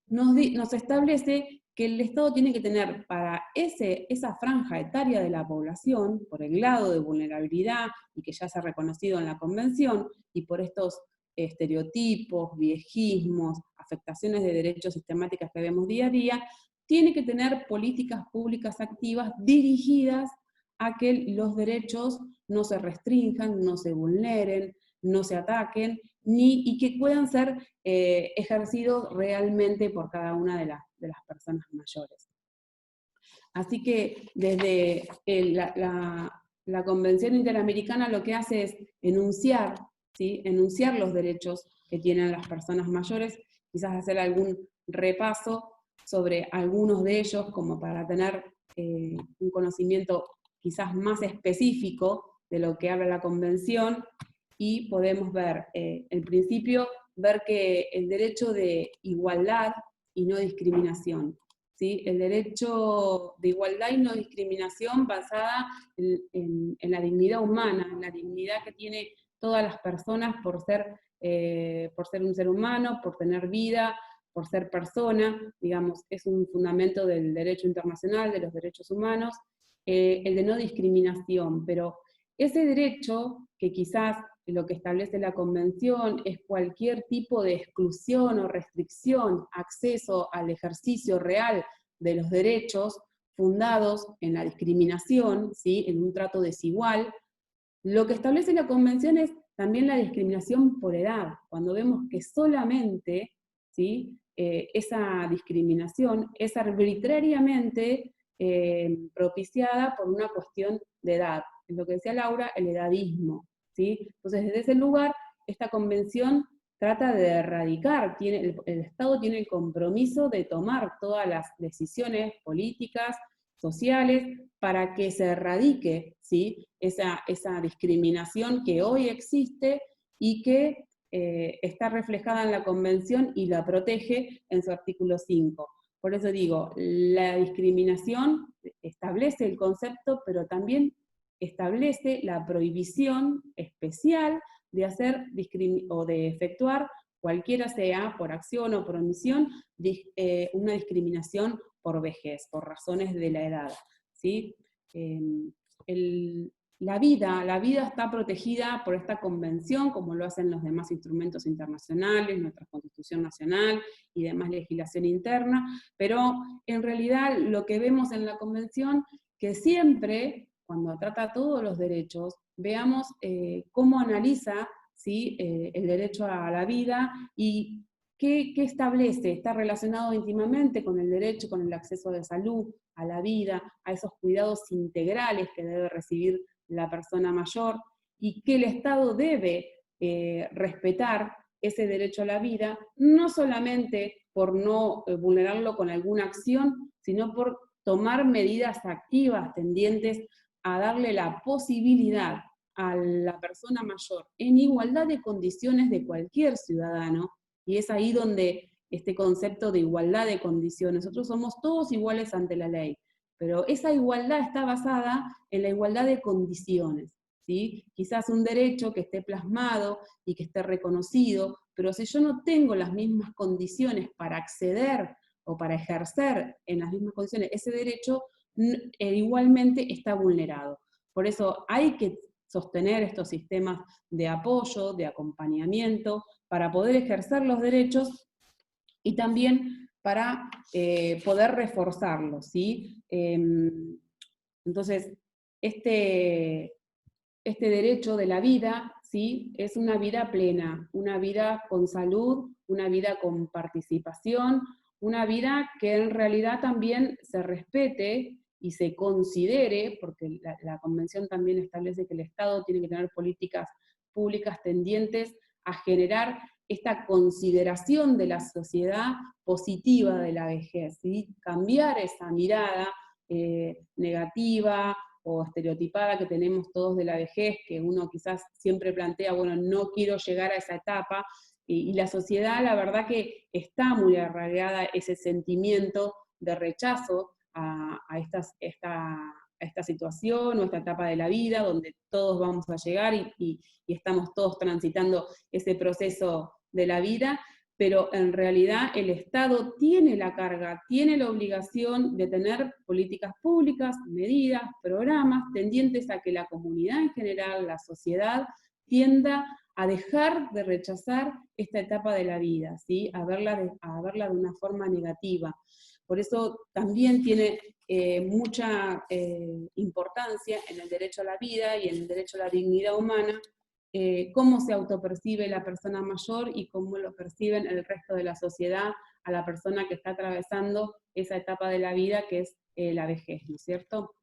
nos establece que el Estado tiene que tener para esa franja etaria de la población, por el grado de vulnerabilidad, y que ya se ha reconocido en la Convención, y por estos estereotipos, viejismos, afectaciones de derechos sistemáticas que vemos día a día, tiene que tener políticas públicas activas dirigidas a que los derechos no se restrinjan, no se vulneren, no se ataquen, y que puedan ser ejercidos realmente por cada una de las personas mayores. Así que desde la Convención Interamericana lo que hace es enunciar, ¿sí? Enunciar los derechos que tienen las personas mayores, quizás hacer algún repaso sobre algunos de ellos, como para tener un conocimiento quizás más específico de lo que habla la Convención, y podemos ver, en principio, ver que el derecho de igualdad y no discriminación, ¿sí? El derecho de igualdad y no discriminación basada en la dignidad humana, en la dignidad que tiene todas las personas por ser un ser humano, por tener vida, por ser persona, digamos, es un fundamento del derecho internacional, de los derechos humanos, el de no discriminación, pero ese derecho, que quizás lo que establece la Convención es cualquier tipo de exclusión o restricción, acceso al ejercicio real de los derechos fundados en la discriminación, ¿sí? En un trato desigual. Lo que establece la Convención es también la discriminación por edad, cuando vemos que solamente, ¿sí? Esa discriminación es arbitrariamente propiciada por una cuestión de edad. Es lo que decía Laura, el edadismo, ¿sí? Entonces, desde ese lugar, esta Convención trata de erradicar, el Estado tiene el compromiso de tomar todas las decisiones políticas, sociales, para que se erradique, ¿sí? esa discriminación que hoy existe y que está reflejada en la Convención y la protege en su artículo 5. Por eso digo, la discriminación establece el concepto, pero también establece la prohibición especial de hacer o de efectuar, cualquiera sea, por acción o por omisión, una discriminación por vejez, por razones de la edad, ¿sí? La vida está protegida por esta Convención, como lo hacen los demás instrumentos internacionales, nuestra Constitución Nacional y demás legislación interna, pero en realidad lo que vemos en la Convención, que siempre, cuando trata todos los derechos, veamos cómo analiza, ¿sí? El derecho a la vida y qué establece. Está relacionado íntimamente con el derecho, con el acceso de salud, a la vida, a esos cuidados integrales que debe recibir la persona mayor, y que el Estado debe respetar ese derecho a la vida, no solamente por no vulnerarlo con alguna acción, sino por tomar medidas activas tendientes a darle la posibilidad a la persona mayor, en igualdad de condiciones de cualquier ciudadano, y es ahí donde este concepto de igualdad de condiciones, nosotros somos todos iguales ante la ley, pero esa igualdad está basada en la igualdad de condiciones, ¿sí? Quizás un derecho que esté plasmado y que esté reconocido, pero si yo no tengo las mismas condiciones para acceder o para ejercer en las mismas condiciones ese derecho, igualmente está vulnerado. Por eso hay que sostener estos sistemas de apoyo, de acompañamiento, para poder ejercer los derechos y también para poder reforzarlos, ¿sí? Entonces, este derecho de la vida, ¿sí? Es una vida plena, una vida con salud, una vida con participación, una vida que en realidad también se respete y se considere, porque la Convención también establece que el Estado tiene que tener políticas públicas tendientes a generar esta consideración de la sociedad positiva de la vejez, ¿sí? Cambiar esa mirada negativa o estereotipada que tenemos todos de la vejez, que uno quizás siempre plantea, bueno, no quiero llegar a esa etapa, y la sociedad, la verdad que está muy arraigada ese sentimiento de rechazo a esta situación o esta etapa de la vida donde todos vamos a llegar y estamos todos transitando ese proceso de la vida, pero en realidad el Estado tiene la carga, tiene la obligación de tener políticas públicas, medidas, programas tendientes a que la comunidad en general, la sociedad, tienda a dejar de rechazar esta etapa de la vida, ¿sí? a verla de una forma negativa. Por eso también tiene mucha importancia en el derecho a la vida y en el derecho a la dignidad humana, cómo se autopercibe la persona mayor y cómo lo perciben el resto de la sociedad a la persona que está atravesando esa etapa de la vida que es la vejez, ¿no es cierto?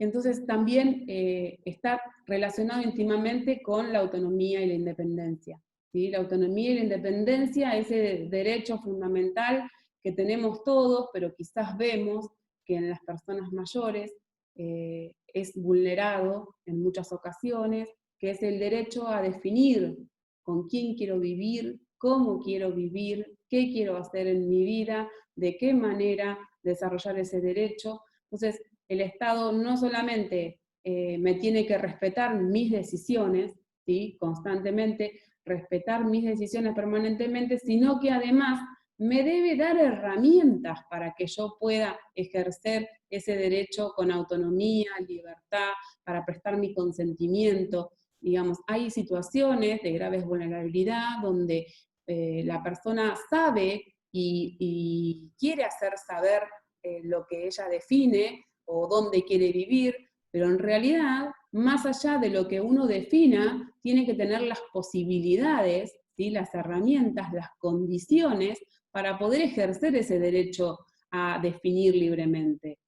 Entonces también está relacionado íntimamente con la autonomía y la independencia, ¿sí? La autonomía y la independencia, ese derecho fundamental que tenemos todos, pero quizás vemos que en las personas mayores es vulnerado en muchas ocasiones, que es el derecho a definir con quién quiero vivir, cómo quiero vivir, qué quiero hacer en mi vida, de qué manera desarrollar ese derecho. Entonces, el Estado no solamente me tiene que respetar mis decisiones, ¿sí? Constantemente, respetar mis decisiones permanentemente, sino que además me debe dar herramientas para que yo pueda ejercer ese derecho con autonomía, libertad, para prestar mi consentimiento. Digamos, hay situaciones de graves vulnerabilidad donde la persona sabe y quiere hacer saber lo que ella define o dónde quiere vivir, pero en realidad, más allá de lo que uno defina, tiene que tener las posibilidades, ¿sí? Las herramientas, las condiciones para poder ejercer ese derecho a definir libremente.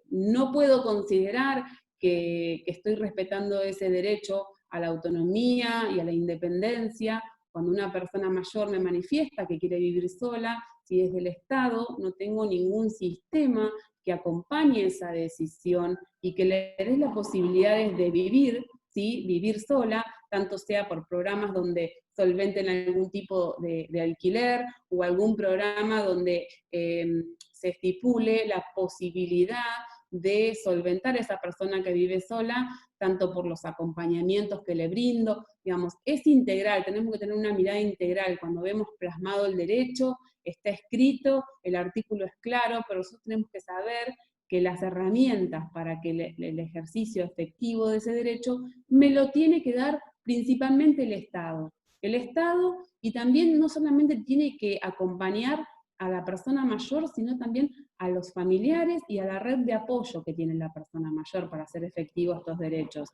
No puedo considerar que estoy respetando ese derecho a la autonomía y a la independencia cuando una persona mayor me manifiesta que quiere vivir sola, si desde el Estado no tengo ningún sistema que acompañe esa decisión y que le dé las posibilidades de vivir, ¿sí? Vivir sola, tanto sea por programas donde solventen algún tipo de alquiler o algún programa donde se estipule la posibilidad de solventar a esa persona que vive sola, tanto por los acompañamientos que le brindo, digamos, es integral, tenemos que tener una mirada integral, cuando vemos plasmado el derecho, está escrito, el artículo es claro, pero nosotros tenemos que saber que las herramientas para que el ejercicio efectivo de ese derecho me lo tiene que dar principalmente el Estado. El Estado, y también no solamente tiene que acompañar a la persona mayor, sino también a los familiares y a la red de apoyo que tiene la persona mayor para hacer efectivos estos derechos.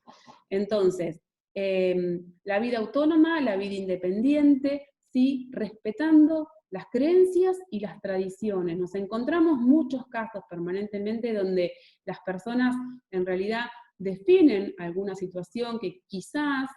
Entonces, la vida autónoma, la vida independiente, ¿sí? Respetando las creencias y las tradiciones. Nos encontramos muchos casos permanentemente donde las personas en realidad definen alguna situación que quizás,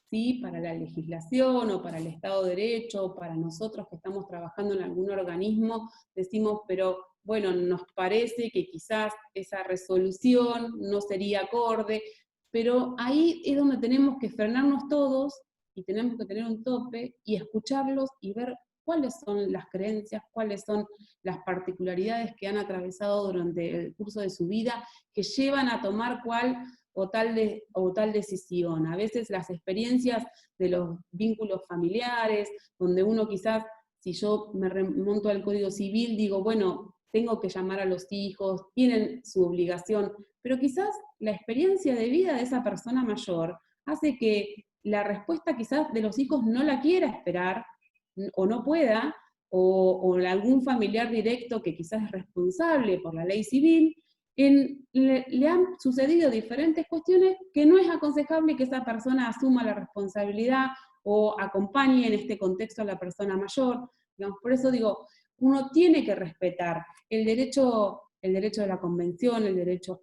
¿sí? Para la legislación o para el Estado de Derecho, o para nosotros que estamos trabajando en algún organismo, decimos, pero bueno, nos parece que quizás esa resolución no sería acorde, pero ahí es donde tenemos que frenarnos todos y tenemos que tener un tope y escucharlos y ver cuáles son las creencias, cuáles son las particularidades que han atravesado durante el curso de su vida, que llevan a tomar cuál o tal decisión. A veces las experiencias de los vínculos familiares, donde uno quizás, si yo me remonto al Código Civil, digo, bueno, tengo que llamar a los hijos, tienen su obligación, pero quizás la experiencia de vida de esa persona mayor hace que la respuesta quizás de los hijos no la quiera esperar, o no pueda, o algún familiar directo que quizás es responsable por la ley civil, le han sucedido diferentes cuestiones que no es aconsejable que esa persona asuma la responsabilidad o acompañe en este contexto a la persona mayor. Digamos, por eso digo, uno tiene que respetar el derecho de la convención, el derecho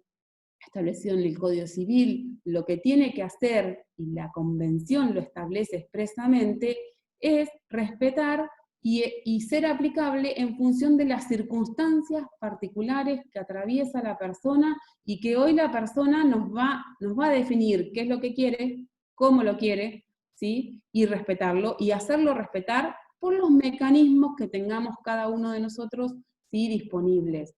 establecido en el Código Civil. Lo que tiene que hacer, y la convención lo establece expresamente, es respetar y ser aplicable en función de las circunstancias particulares que atraviesa la persona y que hoy la persona nos va a definir qué es lo que quiere, cómo lo quiere, ¿sí? Y respetarlo, y hacerlo respetar por los mecanismos que tengamos cada uno de nosotros, ¿sí? Disponibles.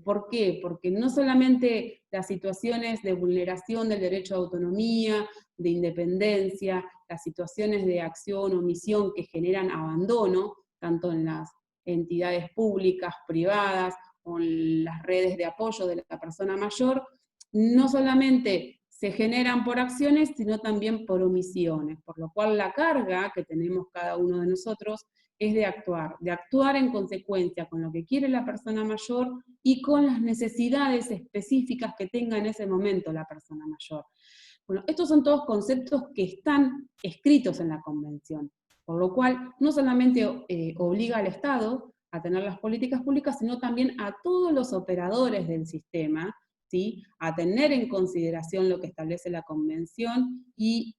¿Por qué? Porque no solamente las situaciones de vulneración del derecho a autonomía, de independencia, las situaciones de acción o omisión que generan abandono, tanto en las entidades públicas, privadas, o en las redes de apoyo de la persona mayor, no solamente se generan por acciones, sino también por omisiones, por lo cual la carga que tenemos cada uno de nosotros es de actuar en consecuencia con lo que quiere la persona mayor y con las necesidades específicas que tenga en ese momento la persona mayor. Bueno, estos son todos conceptos que están escritos en la Convención, por lo cual no solamente obliga al Estado a tener las políticas públicas, sino también a todos los operadores del sistema, ¿sí?, a tener en consideración lo que establece la Convención y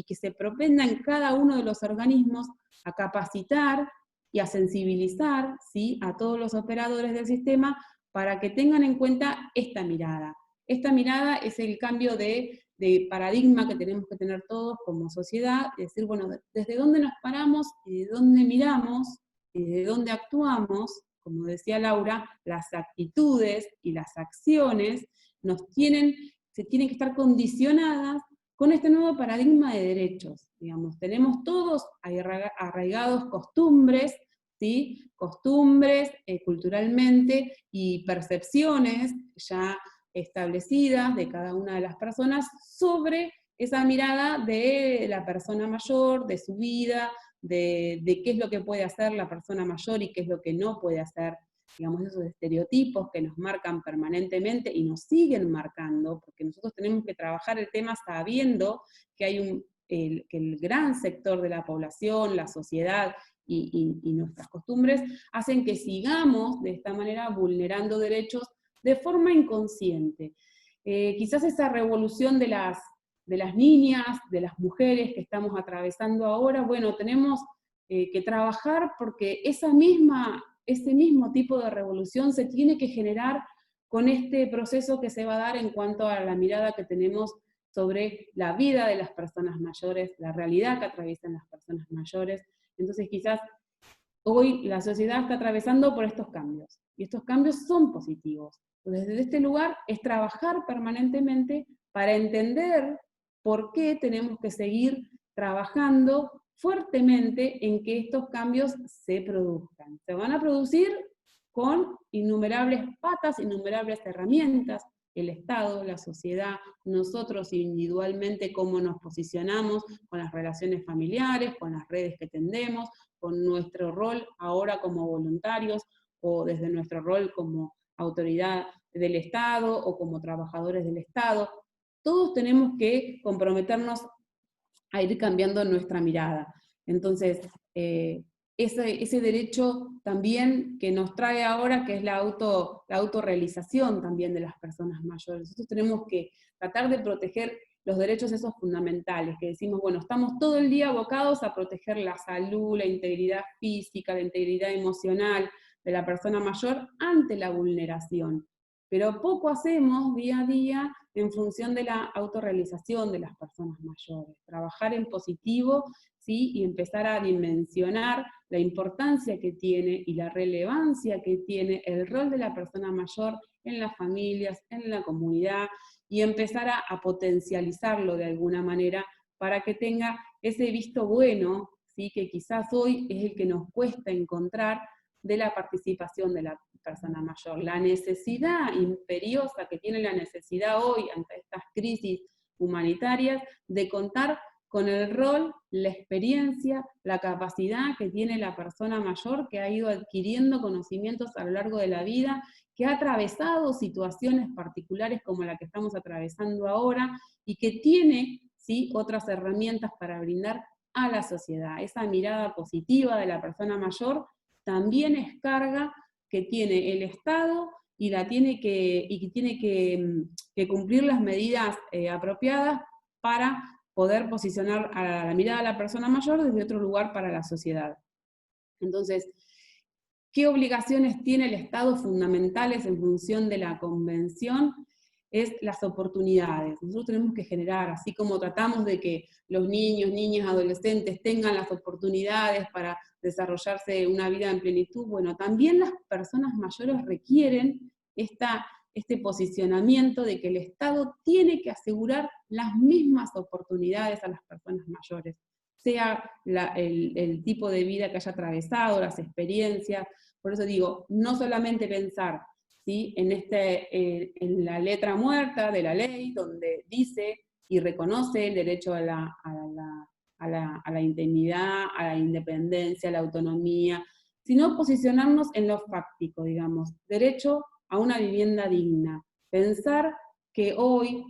que se propenda en cada uno de los organismos a capacitar y a sensibilizar, ¿sí?, a todos los operadores del sistema para que tengan en cuenta esta mirada. Esta mirada es el cambio de paradigma que tenemos que tener todos como sociedad, es decir, bueno, desde dónde nos paramos y de dónde miramos y de dónde actuamos, como decía Laura, las actitudes y las acciones se tienen que estar condicionadas con este nuevo paradigma de derechos. Digamos, tenemos todos arraigados costumbres, ¿sí?, costumbres culturalmente y percepciones ya establecidas de cada una de las personas sobre esa mirada de la persona mayor, de su vida, de qué es lo que puede hacer la persona mayor y qué es lo que no puede hacer, digamos, esos estereotipos que nos marcan permanentemente y nos siguen marcando, porque nosotros tenemos que trabajar el tema sabiendo que hay que el gran sector de la población, la sociedad y nuestras costumbres hacen que sigamos de esta manera vulnerando derechos de forma inconsciente. Quizás esa revolución de las niñas, de las mujeres que estamos atravesando ahora, bueno, tenemos que trabajar porque ese mismo tipo de revolución se tiene que generar con este proceso que se va a dar en cuanto a la mirada que tenemos sobre la vida de las personas mayores, la realidad que atraviesan las personas mayores. Entonces quizás hoy la sociedad está atravesando por estos cambios, y estos cambios son positivos. Entonces, desde este lugar es trabajar permanentemente para entender por qué tenemos que seguir trabajando fuertemente en que estos cambios se produzcan. Se van a producir con innumerables patas, innumerables herramientas, el Estado, la sociedad, nosotros individualmente, cómo nos posicionamos con las relaciones familiares, con las redes que tendemos, con nuestro rol ahora como voluntarios, o desde nuestro rol como autoridad del Estado, o como trabajadores del Estado. Todos tenemos que comprometernos a ir cambiando nuestra mirada. Entonces, ese derecho también que nos trae ahora, que es la autorrealización también de las personas mayores. Nosotros tenemos que tratar de proteger los derechos esos fundamentales, que decimos, bueno, estamos todo el día abocados a proteger la salud, la integridad física, la integridad emocional de la persona mayor ante la vulneración. Pero poco hacemos día a día en función de la autorrealización de las personas mayores. Trabajar en positivo, ¿sí?, y empezar a dimensionar la importancia que tiene y la relevancia que tiene el rol de la persona mayor en las familias, en la comunidad, y empezar a potencializarlo de alguna manera para que tenga ese visto bueno, ¿sí?, que quizás hoy es el que nos cuesta encontrar de la participación de la persona mayor. La necesidad imperiosa que tiene la necesidad hoy ante estas crisis humanitarias de contar con el rol, la experiencia, la capacidad que tiene la persona mayor, que ha ido adquiriendo conocimientos a lo largo de la vida, que ha atravesado situaciones particulares como la que estamos atravesando ahora, y que tiene, ¿sí?, otras herramientas para brindar a la sociedad. Esa mirada positiva de la persona mayor también es carga que tiene el Estado y que tiene que cumplir las medidas apropiadas para poder posicionar a la mirada de la persona mayor desde otro lugar para la sociedad. Entonces, ¿qué obligaciones tiene el Estado fundamentales en función de la Convención? Es las oportunidades. Nosotros tenemos que generar, así como tratamos de que los niños, niñas, adolescentes tengan las oportunidades para desarrollarse una vida en plenitud. Bueno, también las personas mayores requieren este posicionamiento de que el Estado tiene que asegurar las mismas oportunidades a las personas mayores, sea el tipo de vida que haya atravesado, las experiencias. Por eso digo, no solamente pensar, ¿sí?, en la letra muerta de la ley, donde dice y reconoce el derecho a la intimidad, a la independencia, a la autonomía, sino posicionarnos en lo fáctico, digamos, derecho a una vivienda digna. Pensar que hoy,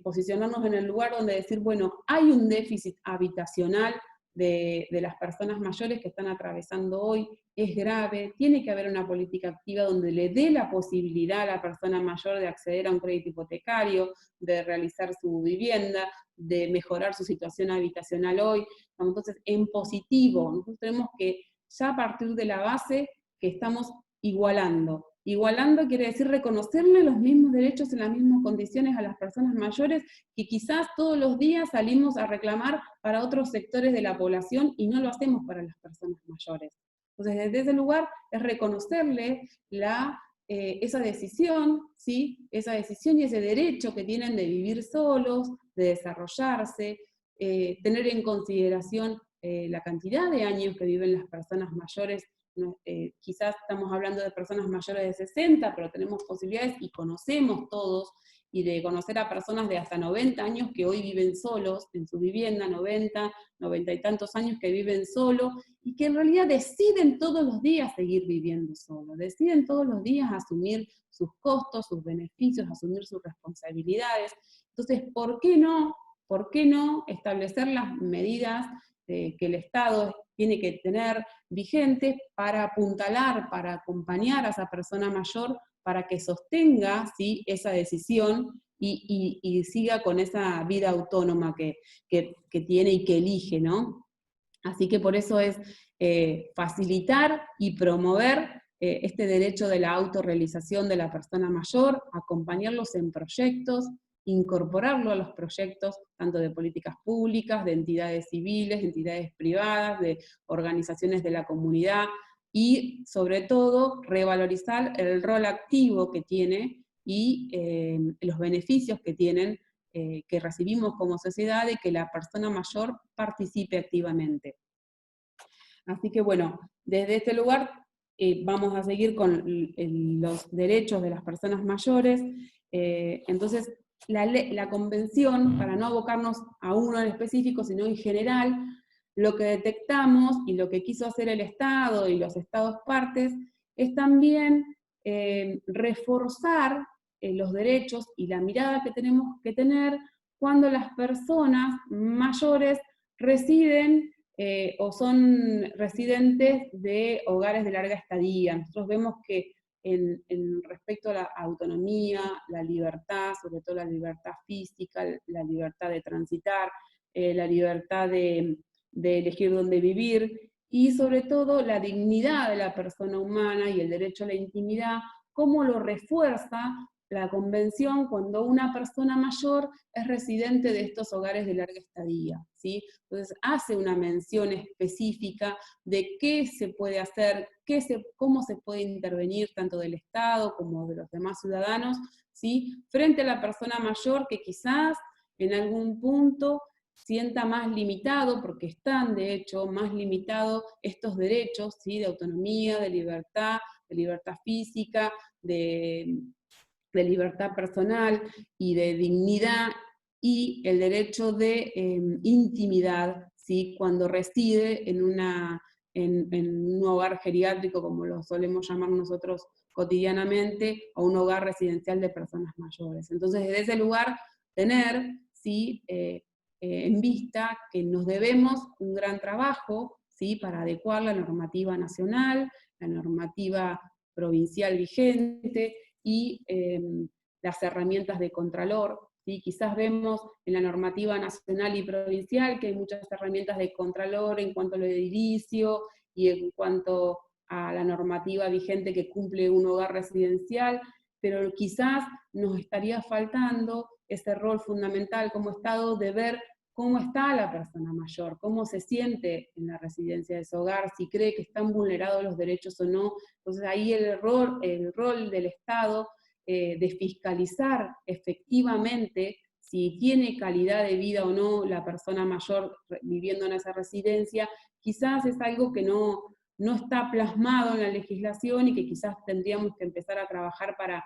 posicionarnos en el lugar donde decir, bueno, hay un déficit habitacional de las personas mayores que están atravesando hoy, es grave, tiene que haber una política activa donde le dé la posibilidad a la persona mayor de acceder a un crédito hipotecario, de realizar su vivienda, de mejorar su situación habitacional hoy. Entonces, en positivo, nosotros tenemos que, ya a partir de la base, que estamos igualando. Igualando quiere decir reconocerle los mismos derechos en las mismas condiciones a las personas mayores que quizás todos los días salimos a reclamar para otros sectores de la población y no lo hacemos para las personas mayores. Entonces, desde ese lugar es reconocerle esa decisión, ¿sí?, esa decisión y ese derecho que tienen de vivir solos, de desarrollarse, tener en consideración la cantidad de años que viven las personas mayores. Quizás estamos hablando de personas mayores de 60, pero tenemos posibilidades y conocemos todos, y de conocer a personas de hasta 90 años que hoy viven solos en su vivienda, 90 y tantos años que viven solos, y que en realidad deciden todos los días seguir viviendo solos, deciden todos los días asumir sus costos, sus beneficios, asumir sus responsabilidades. Entonces, ¿por qué no establecer las medidas que el Estado tiene que tener vigentes para apuntalar, para acompañar a esa persona mayor, para que sostenga, ¿sí?, esa decisión y siga con esa vida autónoma que tiene y que elige, ¿no? Así que por eso es facilitar y promover este derecho de la autorrealización de la persona mayor, acompañarlos en proyectos, incorporarlo a los proyectos tanto de políticas públicas, de entidades civiles, de entidades privadas, de organizaciones de la comunidad, y sobre todo revalorizar el rol activo que tiene y los beneficios que tienen, que recibimos como sociedad, de que la persona mayor participe activamente. Así que bueno, desde este lugar vamos a seguir con los derechos de las personas mayores. Entonces, la convención, para no abocarnos a uno en específico, sino en general, lo que detectamos y lo que quiso hacer el Estado y los Estados partes es también reforzar los derechos y la mirada que tenemos que tener cuando las personas mayores residen o son residentes de hogares de larga estadía. Nosotros vemos que en respecto a la autonomía, la libertad, sobre todo la libertad física, la libertad de transitar, la libertad de elegir dónde vivir, y sobre todo la dignidad de la persona humana y el derecho a la intimidad, cómo lo refuerza la Convención cuando una persona mayor es residente de estos hogares de larga estadía, ¿sí? Entonces hace una mención específica de qué se puede hacer, cómo se puede intervenir tanto del Estado como de los demás ciudadanos, ¿sí?, frente a la persona mayor que quizás en algún punto sienta más limitado, porque están de hecho más limitados estos derechos, ¿sí?, de autonomía, de libertad física, de libertad personal y de dignidad, y el derecho de intimidad, ¿sí?, cuando reside en un hogar geriátrico, como lo solemos llamar nosotros cotidianamente, o un hogar residencial de personas mayores. Entonces, desde ese lugar, tener, ¿sí?, en vista que nos debemos un gran trabajo, ¿sí?, para adecuar la normativa nacional, la normativa provincial vigente, y las herramientas de contralor, ¿sí? Quizás vemos en la normativa nacional y provincial que hay muchas herramientas de contralor en cuanto a lo edilicio y en cuanto a la normativa vigente que cumple un hogar residencial, pero quizás nos estaría faltando ese rol fundamental como Estado de ver cómo está la persona mayor, cómo se siente en la residencia de su hogar, si cree que están vulnerados los derechos o no. Entonces ahí el rol del Estado de fiscalizar efectivamente si tiene calidad de vida o no la persona mayor viviendo en esa residencia, quizás es algo que no está plasmado en la legislación y que quizás tendríamos que empezar a trabajar para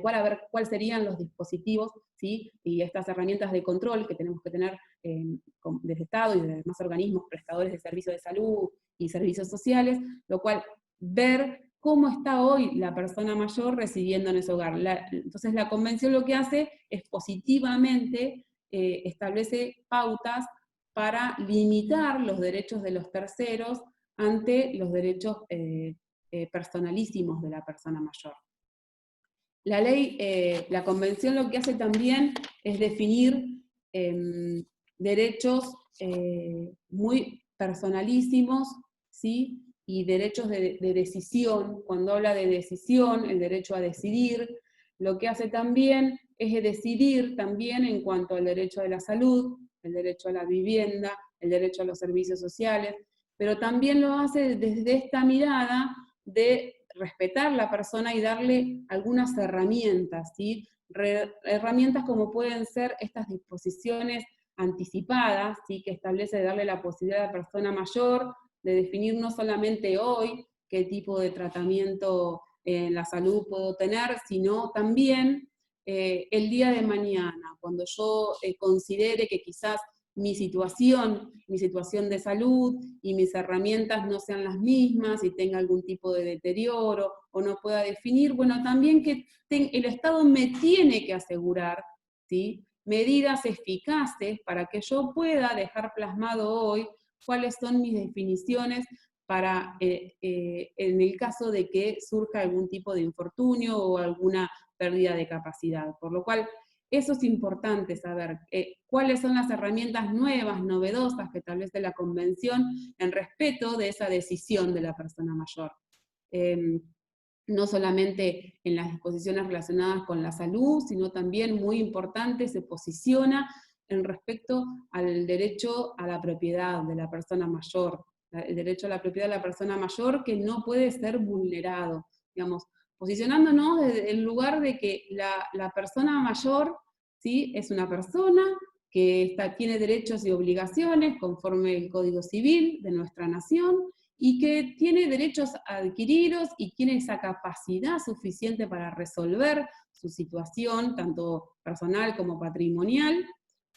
a ver cuáles serían los dispositivos, ¿sí? Y estas herramientas de control que tenemos que tener desde Estado y desde demás organismos, prestadores de servicios de salud y servicios sociales, lo cual ver cómo está hoy la persona mayor residiendo en ese hogar. Entonces la convención lo que hace es positivamente establece pautas para limitar los derechos de los terceros ante los derechos personalísimos de la persona mayor. La ley, la convención lo que hace también es definir derechos muy personalísimos, ¿sí? Y derechos de decisión. Cuando habla de decisión, el derecho a decidir, lo que hace también es decidir también en cuanto al derecho a la salud, el derecho a la vivienda, el derecho a los servicios sociales, pero también lo hace desde esta mirada de respetar la persona y darle algunas herramientas, ¿sí? Herramientas como pueden ser estas disposiciones anticipadas, ¿sí? Que establece darle la posibilidad a la persona mayor de definir no solamente hoy qué tipo de tratamiento en la salud puedo tener, sino también el día de mañana, cuando yo considere que quizás mi situación de salud y mis herramientas no sean las mismas y tenga algún tipo de deterioro o no pueda definir, bueno, también que el Estado me tiene que asegurar, ¿sí? Medidas eficaces para que yo pueda dejar plasmado hoy cuáles son mis definiciones para, en el caso de que surja algún tipo de infortunio o alguna pérdida de capacidad. Por lo cual, eso es importante saber cuáles son las herramientas nuevas, novedosas que establece la Convención en respeto de esa decisión de la persona mayor. No solamente en las disposiciones relacionadas con la salud, sino también, muy importante, se posiciona en respecto al derecho a la propiedad de la persona mayor, el derecho a la propiedad de la persona mayor que no puede ser vulnerado, digamos, posicionándonos desde el lugar de que la persona mayor, ¿sí? Es una persona que tiene derechos y obligaciones conforme el Código Civil de nuestra nación, y que tiene derechos adquiridos y tiene esa capacidad suficiente para resolver su situación, tanto personal como patrimonial,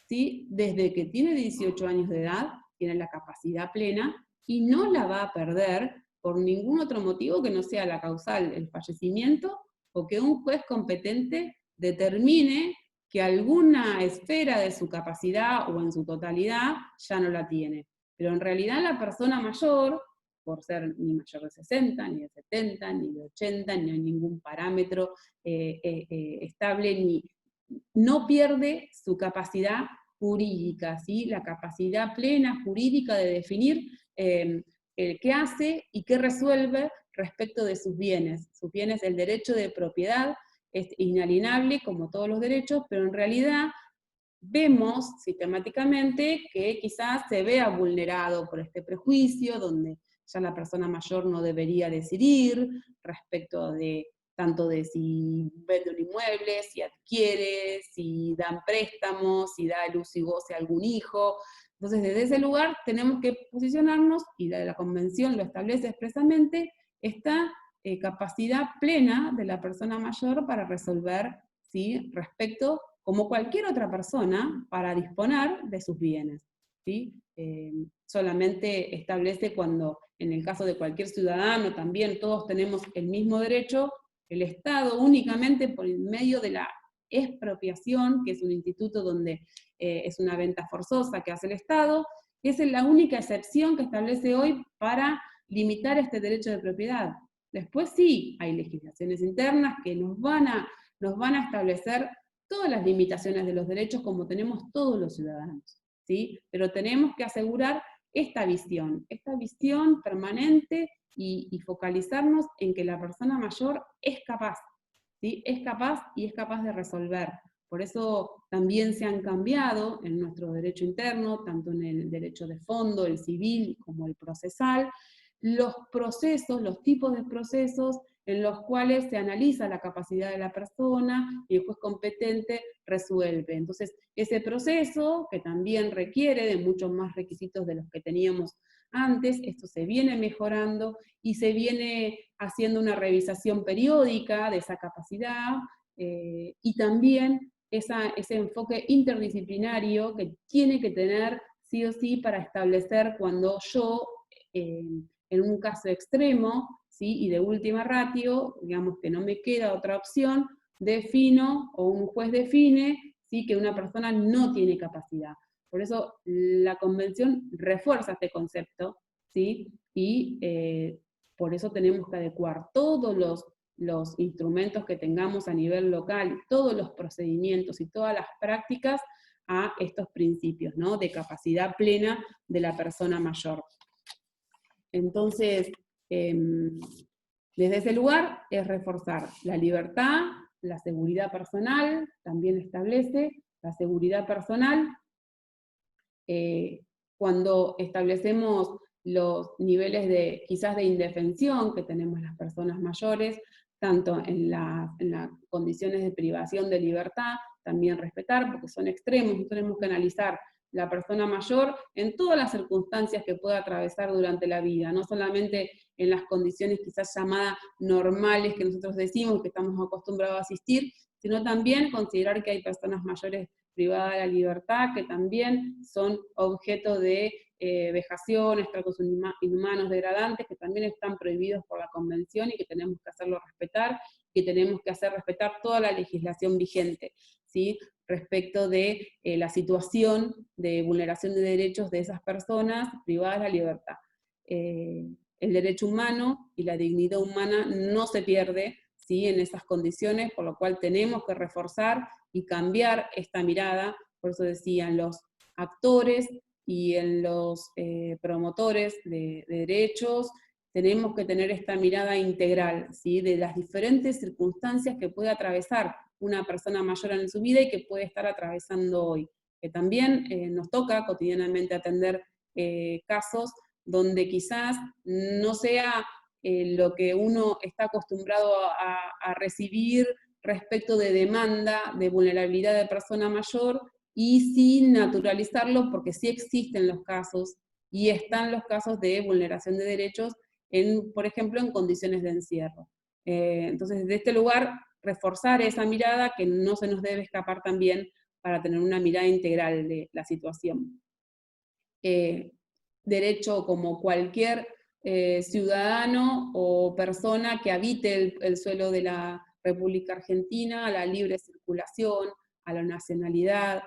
¿sí? Desde que tiene 18 años de edad, tiene la capacidad plena, y no la va a perder por ningún otro motivo que no sea la causal, el fallecimiento, o que un juez competente determine que alguna esfera de su capacidad o en su totalidad ya no la tiene. Pero en realidad la persona mayor, por ser ni mayor de 60, ni de 70, ni de 80, ni hay ningún parámetro estable, no pierde su capacidad jurídica, ¿sí? La capacidad plena jurídica de definir qué hace y qué resuelve respecto de sus bienes. Sus bienes, el derecho de propiedad es inalienable como todos los derechos, pero en realidad vemos sistemáticamente que quizás se vea vulnerado por este prejuicio, donde ya la persona mayor no debería decidir respecto de tanto de si vende un inmueble, si adquiere, si dan préstamos, si da luz y goce a algún hijo. Entonces, desde ese lugar tenemos que posicionarnos, y la Convención lo establece expresamente, esta capacidad plena de la persona mayor para resolver, ¿sí? Respecto, como cualquier otra persona, para disponer de sus bienes, ¿sí? Solamente establece cuando, en el caso de cualquier ciudadano, también todos tenemos el mismo derecho, el Estado únicamente por medio de la expropiación, que es un instituto donde es una venta forzosa que hace el Estado, es la única excepción que establece hoy para limitar este derecho de propiedad. Después sí, hay legislaciones internas que nos van a establecer todas las limitaciones de los derechos como tenemos todos los ciudadanos, ¿sí? Pero tenemos que asegurar esta visión permanente y focalizarnos en que la persona mayor es capaz, ¿sí? Es capaz y es capaz de resolver. Por eso también se han cambiado en nuestro derecho interno, tanto en el derecho de fondo, el civil, como el procesal, los procesos, los tipos de procesos en los cuales se analiza la capacidad de la persona y el juez competente resuelve. Entonces, ese proceso, que también requiere de muchos más requisitos de los que teníamos antes, esto se viene mejorando y se viene haciendo una revisación periódica de esa capacidad, y también ese enfoque interdisciplinario que tiene que tener sí o sí para establecer cuando yo, en un caso extremo, ¿sí? Y de última ratio, digamos que no me queda otra opción, defino, o un juez define, ¿sí? Que una persona no tiene capacidad. Por eso la Convención refuerza este concepto, ¿sí? Y por eso tenemos que adecuar todos los instrumentos que tengamos a nivel local, todos los procedimientos y todas las prácticas a estos principios, ¿no? De capacidad plena de la persona mayor. Entonces, desde ese lugar es reforzar la libertad, la seguridad personal, también establece la seguridad personal. Cuando establecemos los niveles de, quizás de indefensión que tenemos las personas mayores, tanto en las condiciones de privación de libertad, también respetar, porque son extremos, tenemos que analizar la persona mayor en todas las circunstancias que pueda atravesar durante la vida, no solamente en las condiciones quizás llamadas normales que nosotros decimos, que estamos acostumbrados a asistir, sino también considerar que hay personas mayores privadas de la libertad, que también son objeto de vejaciones, tratos inhumanos, degradantes, que también están prohibidos por la Convención y que tenemos que hacerlo respetar, que tenemos que hacer respetar toda la legislación vigente, ¿sí? Respecto de la situación de vulneración de derechos de esas personas privadas de la libertad. El derecho humano y la dignidad humana no se pierde, ¿sí? En esas condiciones, por lo cual tenemos que reforzar y cambiar esta mirada. Por eso decían los actores y en los promotores de derechos, tenemos que tener esta mirada integral, ¿sí? De las diferentes circunstancias que puede atravesar una persona mayor en su vida y que puede estar atravesando hoy. Que también nos toca cotidianamente atender casos donde quizás no sea lo que uno está acostumbrado a recibir respecto de demanda, de vulnerabilidad de persona mayor, y sin naturalizarlo, porque sí existen los casos, y están los casos de vulneración de derechos, por ejemplo, en condiciones de encierro. Entonces, desde este lugar, reforzar esa mirada que no se nos debe escapar también para tener una mirada integral de la situación. Derecho como cualquier ciudadano o persona que habite el suelo de la República Argentina, a la libre circulación, a la nacionalidad.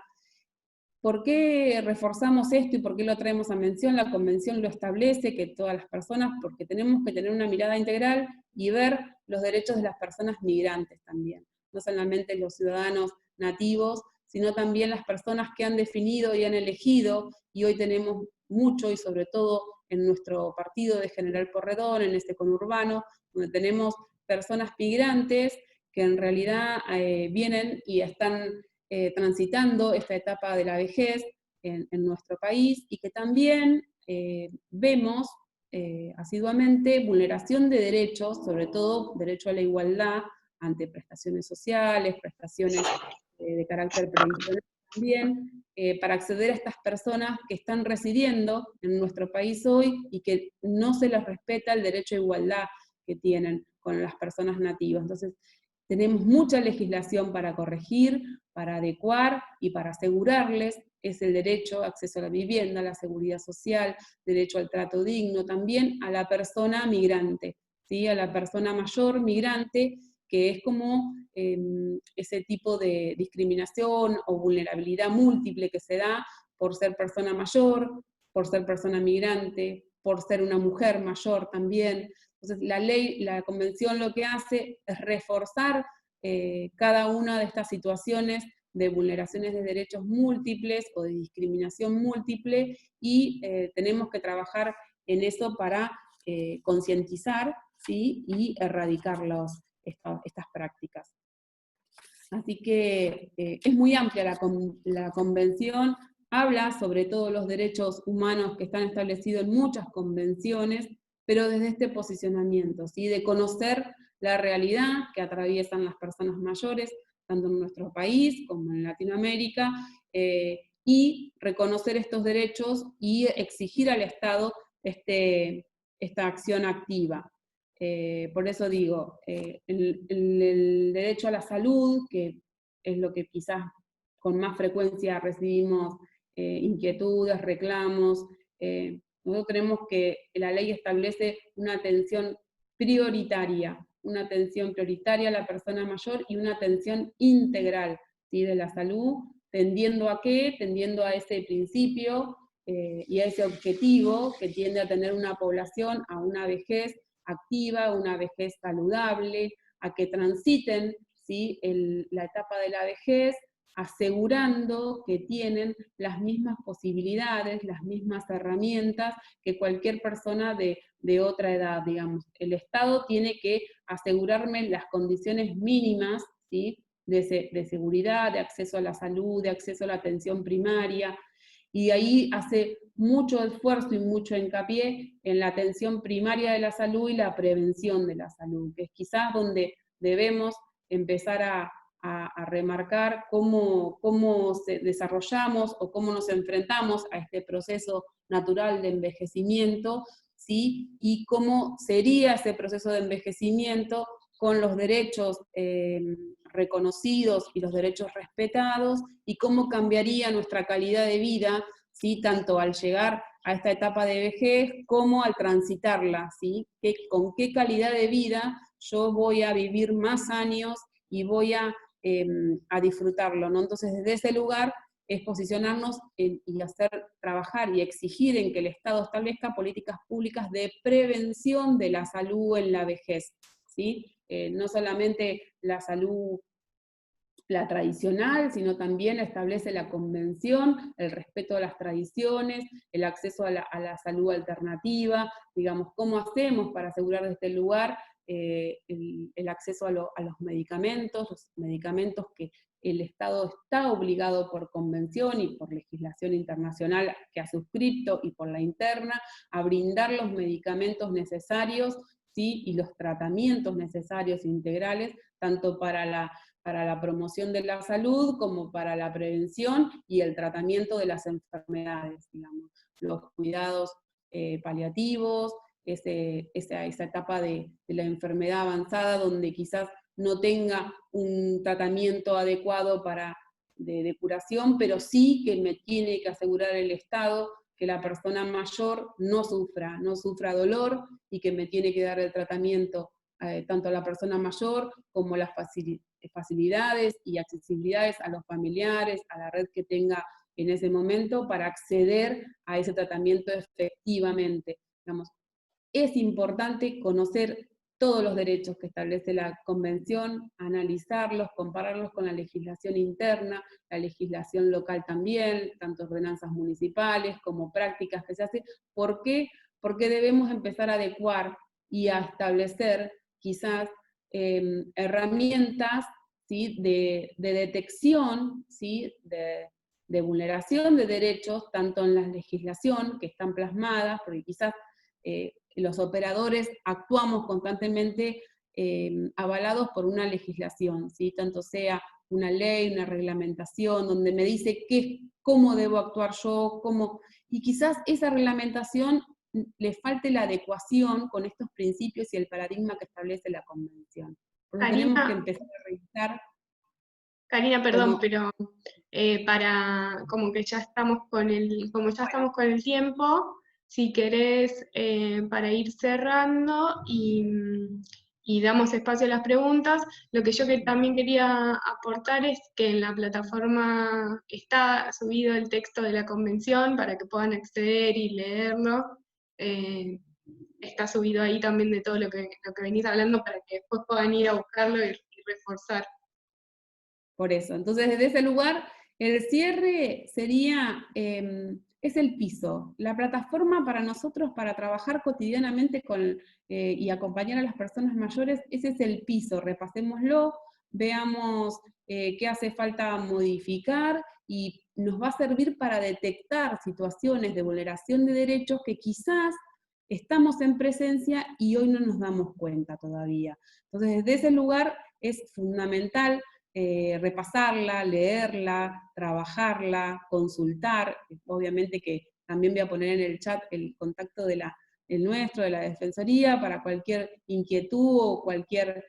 ¿Por qué reforzamos esto y por qué lo traemos a mención? La Convención lo establece, que todas las personas, porque tenemos que tener una mirada integral y ver los derechos de las personas migrantes también. No solamente los ciudadanos nativos, sino también las personas que han definido y han elegido, y hoy tenemos mucho, y sobre todo en nuestro partido de General Porredón, en este conurbano, donde tenemos personas migrantes que en realidad vienen y están transitando esta etapa de la vejez en nuestro país, y que también vemos asiduamente vulneración de derechos, sobre todo derecho a la igualdad ante prestaciones sociales, prestaciones de carácter previsional también, para acceder a estas personas que están residiendo en nuestro país hoy y que no se les respeta el derecho a igualdad que tienen con las personas nativas. Entonces, tenemos mucha legislación para corregir, para adecuar y para asegurarles. Es el derecho a acceso a la vivienda, a la seguridad social, derecho al trato digno, también a la persona migrante, ¿sí? A la persona mayor migrante, que es como ese tipo de discriminación o vulnerabilidad múltiple que se da por ser persona mayor, por ser persona migrante, por ser una mujer mayor también. Entonces la ley, la Convención lo que hace es reforzar cada una de estas situaciones de vulneraciones de derechos múltiples o de discriminación múltiple, y tenemos que trabajar en eso para concientizar, ¿sí? Y erradicar estas prácticas. Así que es muy amplia la convención, habla sobre todos los derechos humanos que están establecidos en muchas convenciones, pero desde este posicionamiento, ¿sí? De conocer la realidad que atraviesan las personas mayores, tanto en nuestro país como en Latinoamérica, y reconocer estos derechos y exigir al Estado esta acción activa. Por eso digo, el derecho a la salud, que es lo que quizás con más frecuencia recibimos inquietudes, reclamos, nosotros creemos que la ley establece una atención prioritaria a la persona mayor y una atención integral, ¿sí? De la salud, tendiendo a qué? Tendiendo a ese principio y a ese objetivo que tiende a tener una población a una vejez activa, una vejez saludable, a que transiten, ¿sí? La etapa de la vejez, asegurando que tienen las mismas posibilidades, las mismas herramientas que cualquier persona de otra edad, digamos. El Estado tiene que asegurarme las condiciones mínimas, ¿sí? de seguridad, de acceso a la salud, de acceso a la atención primaria, y ahí hace mucho esfuerzo y mucho hincapié en la atención primaria de la salud y la prevención de la salud, que es quizás donde debemos empezar a remarcar cómo desarrollamos o cómo nos enfrentamos a este proceso natural de envejecimiento, ¿sí? Y cómo sería ese proceso de envejecimiento con los derechos reconocidos y los derechos respetados, y cómo cambiaría nuestra calidad de vida, ¿sí? Tanto al llegar a esta etapa de vejez como al transitarla, ¿sí? Con qué calidad de vida yo voy a vivir más años y voy a disfrutarlo, ¿no? Entonces, desde ese lugar es posicionarnos y trabajar y exigir en que el Estado establezca políticas públicas de prevención de la salud en la vejez, ¿sí? No solamente la salud, la tradicional, sino también establece la convención, el respeto a las tradiciones, el acceso a la salud alternativa, digamos, cómo hacemos para asegurar desde este lugar el acceso a los medicamentos que el Estado está obligado por convención y por legislación internacional que ha suscrito y por la interna, a brindar los medicamentos necesarios, ¿sí? Y los tratamientos necesarios integrales, tanto para la promoción de la salud como para la prevención y el tratamiento de las enfermedades, digamos, los cuidados paliativos, esa etapa de la enfermedad avanzada donde quizás no tenga un tratamiento adecuado de curación, pero sí que me tiene que asegurar el Estado que la persona mayor no sufra dolor, y que me tiene que dar el tratamiento tanto a la persona mayor como las facilidades y accesibilidades a los familiares, a la red que tenga en ese momento para acceder a ese tratamiento efectivamente. Digamos, es importante conocer todos los derechos que establece la Convención, analizarlos, compararlos con la legislación interna, la legislación local también, tanto ordenanzas municipales como prácticas que se hacen. ¿Por qué? Porque debemos empezar a adecuar y a establecer quizás herramientas, ¿sí? de detección, ¿sí? de vulneración de derechos, tanto en la legislación, que están plasmadas, porque quizás los operadores actuamos constantemente avalados por una legislación, ¿sí? Tanto sea una ley, una reglamentación, donde me dice cómo debo actuar yo, y quizás esa reglamentación le falte la adecuación con estos principios y el paradigma que establece la Convención. Porque tenemos que empezar a revisar. Karina, perdón, pero como ya estamos con el tiempo, si querés, para ir cerrando y damos espacio a las preguntas, lo que yo también quería aportar es que en la plataforma está subido el texto de la convención para que puedan acceder y leerlo. Está subido ahí también de todo lo que venís hablando para que después puedan ir a buscarlo y reforzar. Por eso, entonces desde ese lugar, el cierre sería, es el piso. La plataforma para nosotros, para trabajar cotidianamente y acompañar a las personas mayores, ese es el piso, repasémoslo, veamos qué hace falta modificar, y nos va a servir para detectar situaciones de vulneración de derechos que quizás estamos en presencia y hoy no nos damos cuenta todavía. Entonces, desde ese lugar es fundamental repasarla, leerla, trabajarla, consultar. Obviamente que también voy a poner en el chat el contacto de el nuestro, de la Defensoría, para cualquier inquietud o cualquier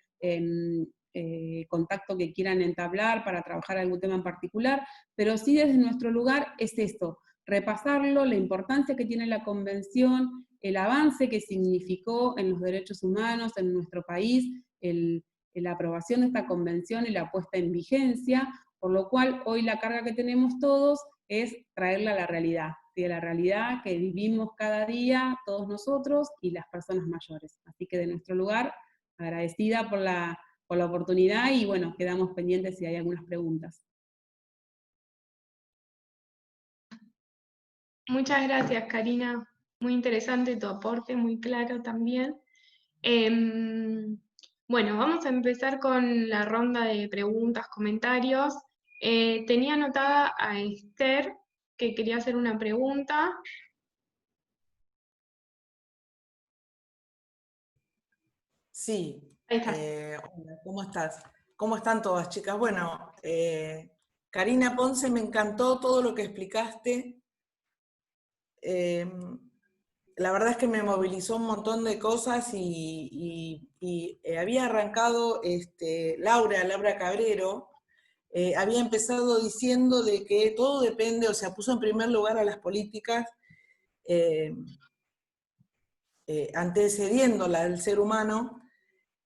contacto que quieran entablar para trabajar algún tema en particular, pero sí desde nuestro lugar es esto, repasarlo, la importancia que tiene la Convención, el avance que significó en los derechos humanos en nuestro país, la aprobación de esta Convención y la puesta en vigencia, por lo cual hoy la carga que tenemos todos es traerla a la realidad, de la realidad que vivimos cada día todos nosotros y las personas mayores. Así que de nuestro lugar, agradecida por la oportunidad, y bueno, quedamos pendientes si hay algunas preguntas. Muchas gracias, Karina. Muy interesante tu aporte, muy claro también. Bueno, vamos a empezar con la ronda de preguntas, comentarios. Tenía anotada a Esther, que quería hacer una pregunta. Sí. Ahí está. Hola, ¿cómo estás? ¿Cómo están todas, chicas? Bueno, Karina Ponce, me encantó todo lo que explicaste. La verdad es que me movilizó un montón de cosas y había arrancado Laura Cabrero, había empezado diciendo de que todo depende, o sea, puso en primer lugar a las políticas, antecediéndola al ser humano,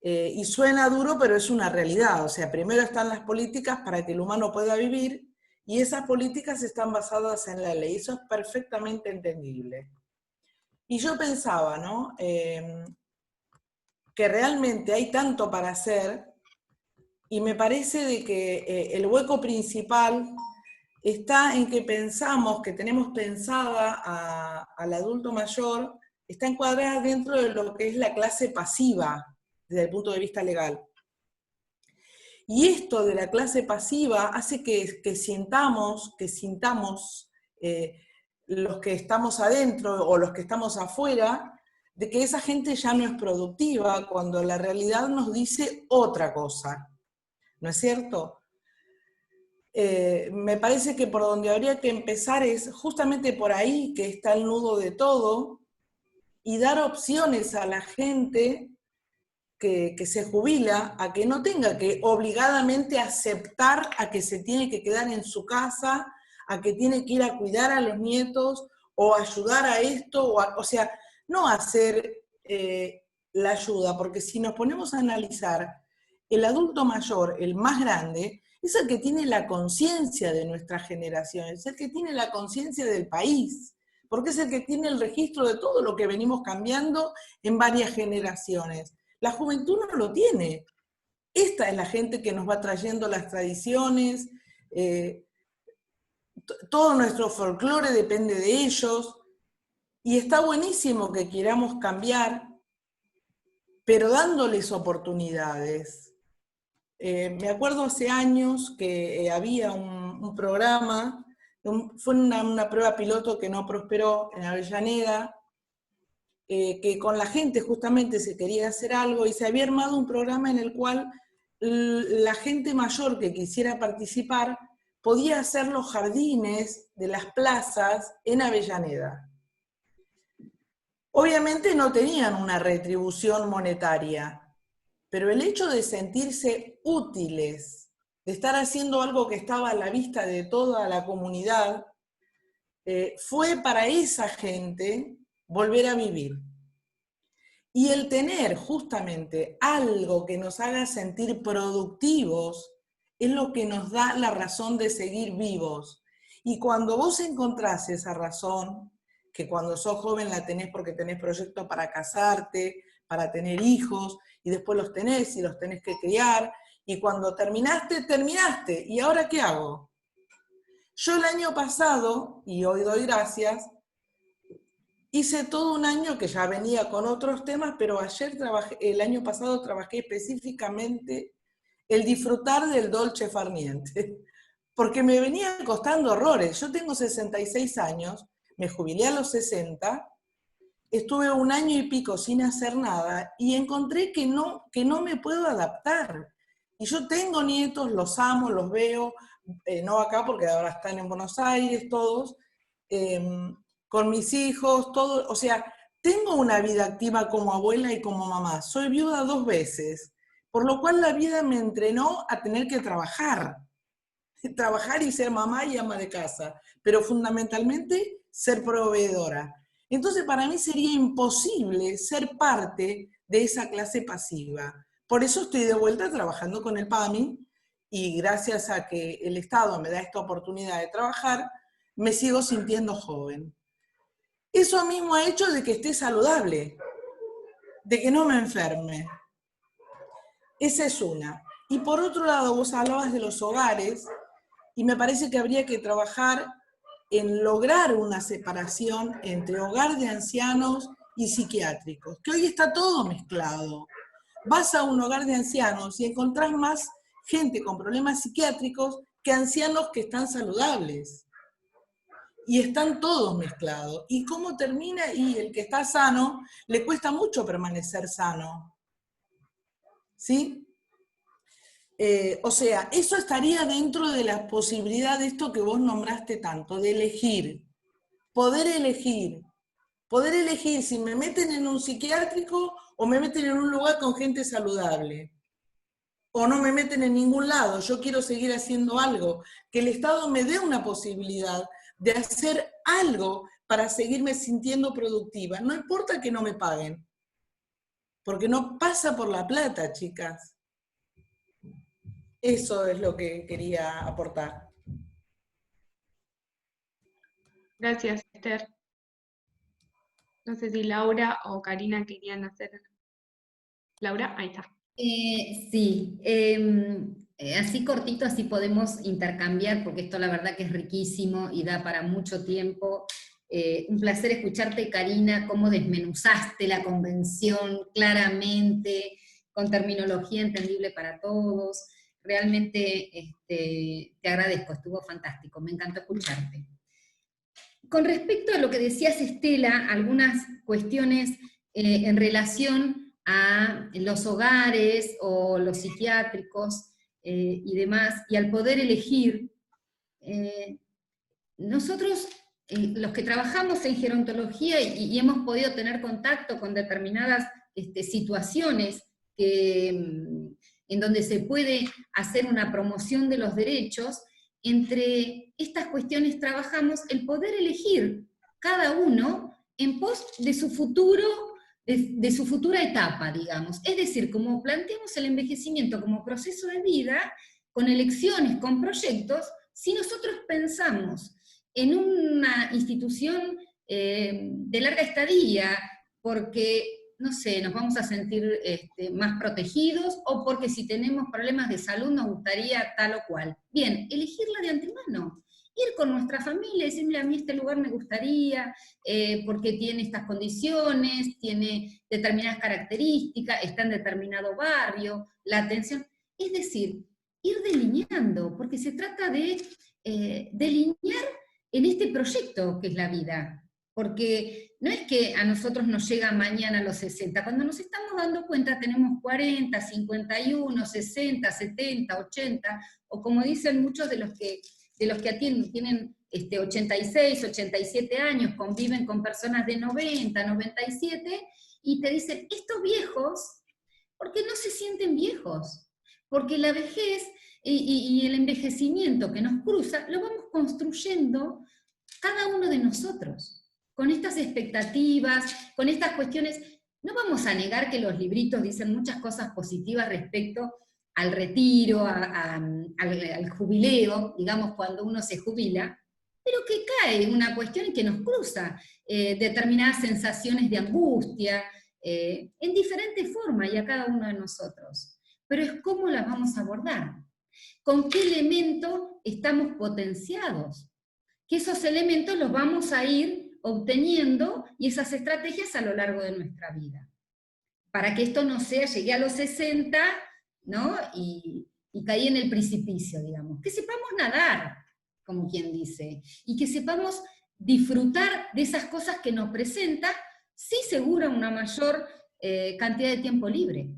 y suena duro, pero es una realidad. O sea, primero están las políticas para que el humano pueda vivir, y esas políticas están basadas en la ley. Eso es perfectamente entendible. Y yo pensaba, ¿no? Que realmente hay tanto para hacer, y me parece de que el hueco principal está en que pensamos, que tenemos pensada al adulto mayor, está encuadrada dentro de lo que es la clase pasiva, desde el punto de vista legal. Y esto de la clase pasiva hace que sintamos los que estamos adentro o los que estamos afuera, de que esa gente ya no es productiva, cuando la realidad nos dice otra cosa. ¿No es cierto? Me parece que por donde habría que empezar es justamente por ahí, que está el nudo de todo, y dar opciones a la gente que se jubila, a que no tenga que obligadamente aceptar a que se tiene que quedar en su casa, a que tiene que ir a cuidar a los nietos, o ayudar a esto, o sea, no hacer la ayuda, porque si nos ponemos a analizar, el adulto mayor, el más grande, es el que tiene la conciencia de nuestra generación, es el que tiene la conciencia del país, porque es el que tiene el registro de todo lo que venimos cambiando en varias generaciones. La juventud no lo tiene. Esta es la gente que nos va trayendo las tradiciones, todo nuestro folclore depende de ellos, y está buenísimo que queramos cambiar, pero dándoles oportunidades. Me acuerdo hace años que había un programa, fue una prueba piloto que no prosperó en Avellaneda, que con la gente justamente se quería hacer algo, y se había armado un programa en el cual la gente mayor que quisiera participar podía hacer los jardines de las plazas en Avellaneda. Obviamente no tenían una retribución monetaria, pero el hecho de sentirse útiles, de estar haciendo algo que estaba a la vista de toda la comunidad, fue para esa gente volver a vivir. Y el tener justamente algo que nos haga sentir productivos es lo que nos da la razón de seguir vivos. Y cuando vos encontrás esa razón, que cuando sos joven la tenés porque tenés proyectos para casarte, para tener hijos, y después los tenés y los tenés que criar, y cuando terminaste, terminaste. ¿Y ahora qué hago? Yo el año pasado, y hoy doy gracias, hice todo un año que ya venía con otros temas, pero el año pasado trabajé específicamente el disfrutar del dolce far niente, porque me venía costando horrores. Yo tengo 66 años, me jubilé a los 60, estuve 1 año y pico sin hacer nada y encontré que no me puedo adaptar. Y yo tengo nietos, los amo, los veo, no acá porque ahora están en Buenos Aires todos, con mis hijos, todo, o sea, tengo una vida activa como abuela y como mamá. Soy viuda 2 veces, por lo cual la vida me entrenó a tener que trabajar y ser mamá y ama de casa, pero fundamentalmente ser proveedora. Entonces para mí sería imposible ser parte de esa clase pasiva. Por eso estoy de vuelta trabajando con el PAMI y gracias a que el Estado me da esta oportunidad de trabajar, me sigo sintiendo joven. Eso mismo ha hecho de que esté saludable, de que no me enferme. Esa es una. Y por otro lado, vos hablabas de los hogares, y me parece que habría que trabajar en lograr una separación entre hogar de ancianos y psiquiátricos, que hoy está todo mezclado. Vas a un hogar de ancianos y encontrás más gente con problemas psiquiátricos que ancianos que están saludables. Y están todos mezclados. ¿Y cómo termina? Y el que está sano, le cuesta mucho permanecer sano. ¿Sí? O sea, eso estaría dentro de la posibilidad de esto que vos nombraste tanto, de elegir. Poder elegir. Poder elegir si me meten en un psiquiátrico o me meten en un lugar con gente saludable. O no me meten en ningún lado, yo quiero seguir haciendo algo. Que el Estado me dé una posibilidad de hacer algo para seguirme sintiendo productiva. No importa que no me paguen, porque no pasa por la plata, chicas. Eso es lo que quería aportar. Gracias, Esther. No sé si Laura o Karina querían hacer. Laura, ahí está. Sí, así cortito, así podemos intercambiar, porque esto la verdad que es riquísimo y da para mucho tiempo. Un placer escucharte, Karina, cómo desmenuzaste la convención claramente, con terminología entendible para todos. Realmente te agradezco, estuvo fantástico, me encantó escucharte. Con respecto a lo que decías, Estela, algunas cuestiones en relación a los hogares o los psiquiátricos y demás, y al poder elegir, nosotros, los que trabajamos en gerontología y hemos podido tener contacto con determinadas situaciones en donde se puede hacer una promoción de los derechos, entre estas cuestiones trabajamos el poder elegir cada uno en pos de su futuro, de su futura etapa, digamos. Es decir, como planteamos el envejecimiento como proceso de vida, con elecciones, con proyectos, si nosotros pensamos en una institución de larga estadía, porque, no sé, nos vamos a sentir más protegidos, o porque si tenemos problemas de salud nos gustaría tal o cual. Bien, elegirla de antemano. Ir con nuestra familia y decirle, a mí este lugar me gustaría, porque tiene estas condiciones, tiene determinadas características, está en determinado barrio, la atención. Es decir, ir delineando, porque se trata de delinear en este proyecto que es la vida. Porque no es que a nosotros nos llega mañana a los 60, cuando nos estamos dando cuenta tenemos 40, 51, 60, 70, 80, o como dicen muchos de los que atienden, tienen 86, 87 años, conviven con personas de 90, 97, y te dicen, estos viejos, ¿por qué no se sienten viejos? Porque la vejez y el envejecimiento que nos cruza, lo vamos construyendo cada uno de nosotros, con estas expectativas, con estas cuestiones. No vamos a negar que los libritos dicen muchas cosas positivas respecto al retiro, al jubileo, digamos, cuando uno se jubila, pero que cae una cuestión que nos cruza determinadas sensaciones de angustia, en diferentes formas y a cada uno de nosotros. Pero es cómo las vamos a abordar, con qué elemento estamos potenciados, que esos elementos los vamos a ir obteniendo y esas estrategias a lo largo de nuestra vida. Para que esto no sea, llegué a los 60, ¿no? Y y caí en el precipicio, digamos. Que sepamos nadar, como quien dice, y que sepamos disfrutar de esas cosas que nos presenta, sí seguro una mayor cantidad de tiempo libre.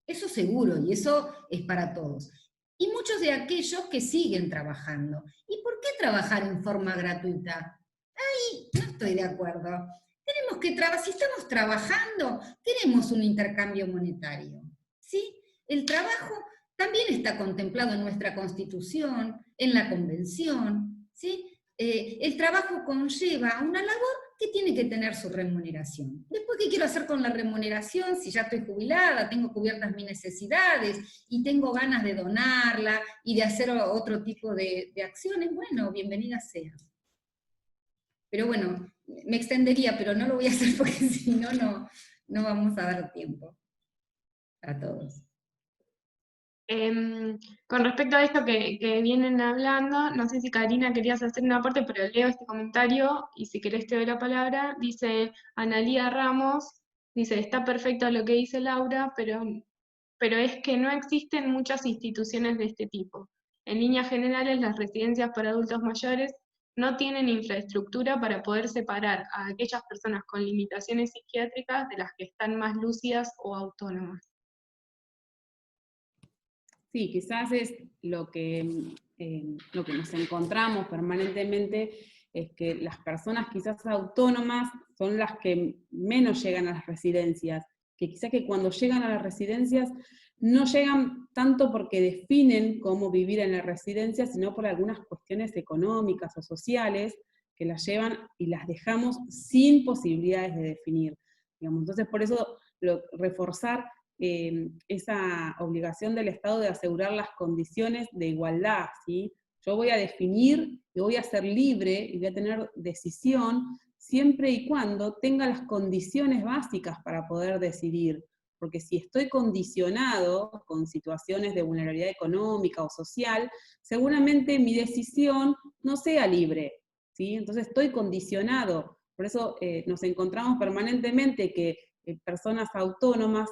Eso seguro, y eso es para todos. Y muchos de aquellos que siguen trabajando. ¿Y por qué trabajar en forma gratuita? Ahí no estoy de acuerdo. Tenemos que si estamos trabajando, queremos un intercambio monetario. ¿Sí? El trabajo también está contemplado en nuestra Constitución, en la Convención. ¿Sí? El trabajo conlleva una labor que tiene que tener su remuneración. Después, ¿qué quiero hacer con la remuneración? Si ya estoy jubilada, tengo cubiertas mis necesidades y tengo ganas de donarla y de hacer otro tipo de acciones, bueno, bienvenida sea. Pero bueno, me extendería, pero no lo voy a hacer porque si no, no vamos a dar tiempo a todos. Con respecto a esto que vienen hablando, no sé si Karina querías hacer un aporte, pero leo este comentario y si querés te doy la palabra. Dice Analía Ramos, dice, está perfecto lo que dice Laura, pero es que no existen muchas instituciones de este tipo. En líneas generales, las residencias para adultos mayores no tienen infraestructura para poder separar a aquellas personas con limitaciones psiquiátricas de las que están más lúcidas o autónomas. Sí, quizás es lo que nos encontramos permanentemente, es que las personas quizás autónomas son las que menos llegan a las residencias, que quizás que cuando llegan a las residencias no llegan tanto porque definen cómo vivir en la residencia, sino por algunas cuestiones económicas o sociales que las llevan y las dejamos sin posibilidades de definir. Digamos. Entonces, por eso reforzar esa obligación del Estado de asegurar las condiciones de igualdad, ¿sí? Yo voy a definir, y voy a ser libre, y voy a tener decisión, siempre y cuando tenga las condiciones básicas para poder decidir. Porque si estoy condicionado con situaciones de vulnerabilidad económica o social, seguramente mi decisión no sea libre, ¿sí? Entonces estoy condicionado. Por eso nos encontramos permanentemente que personas autónomas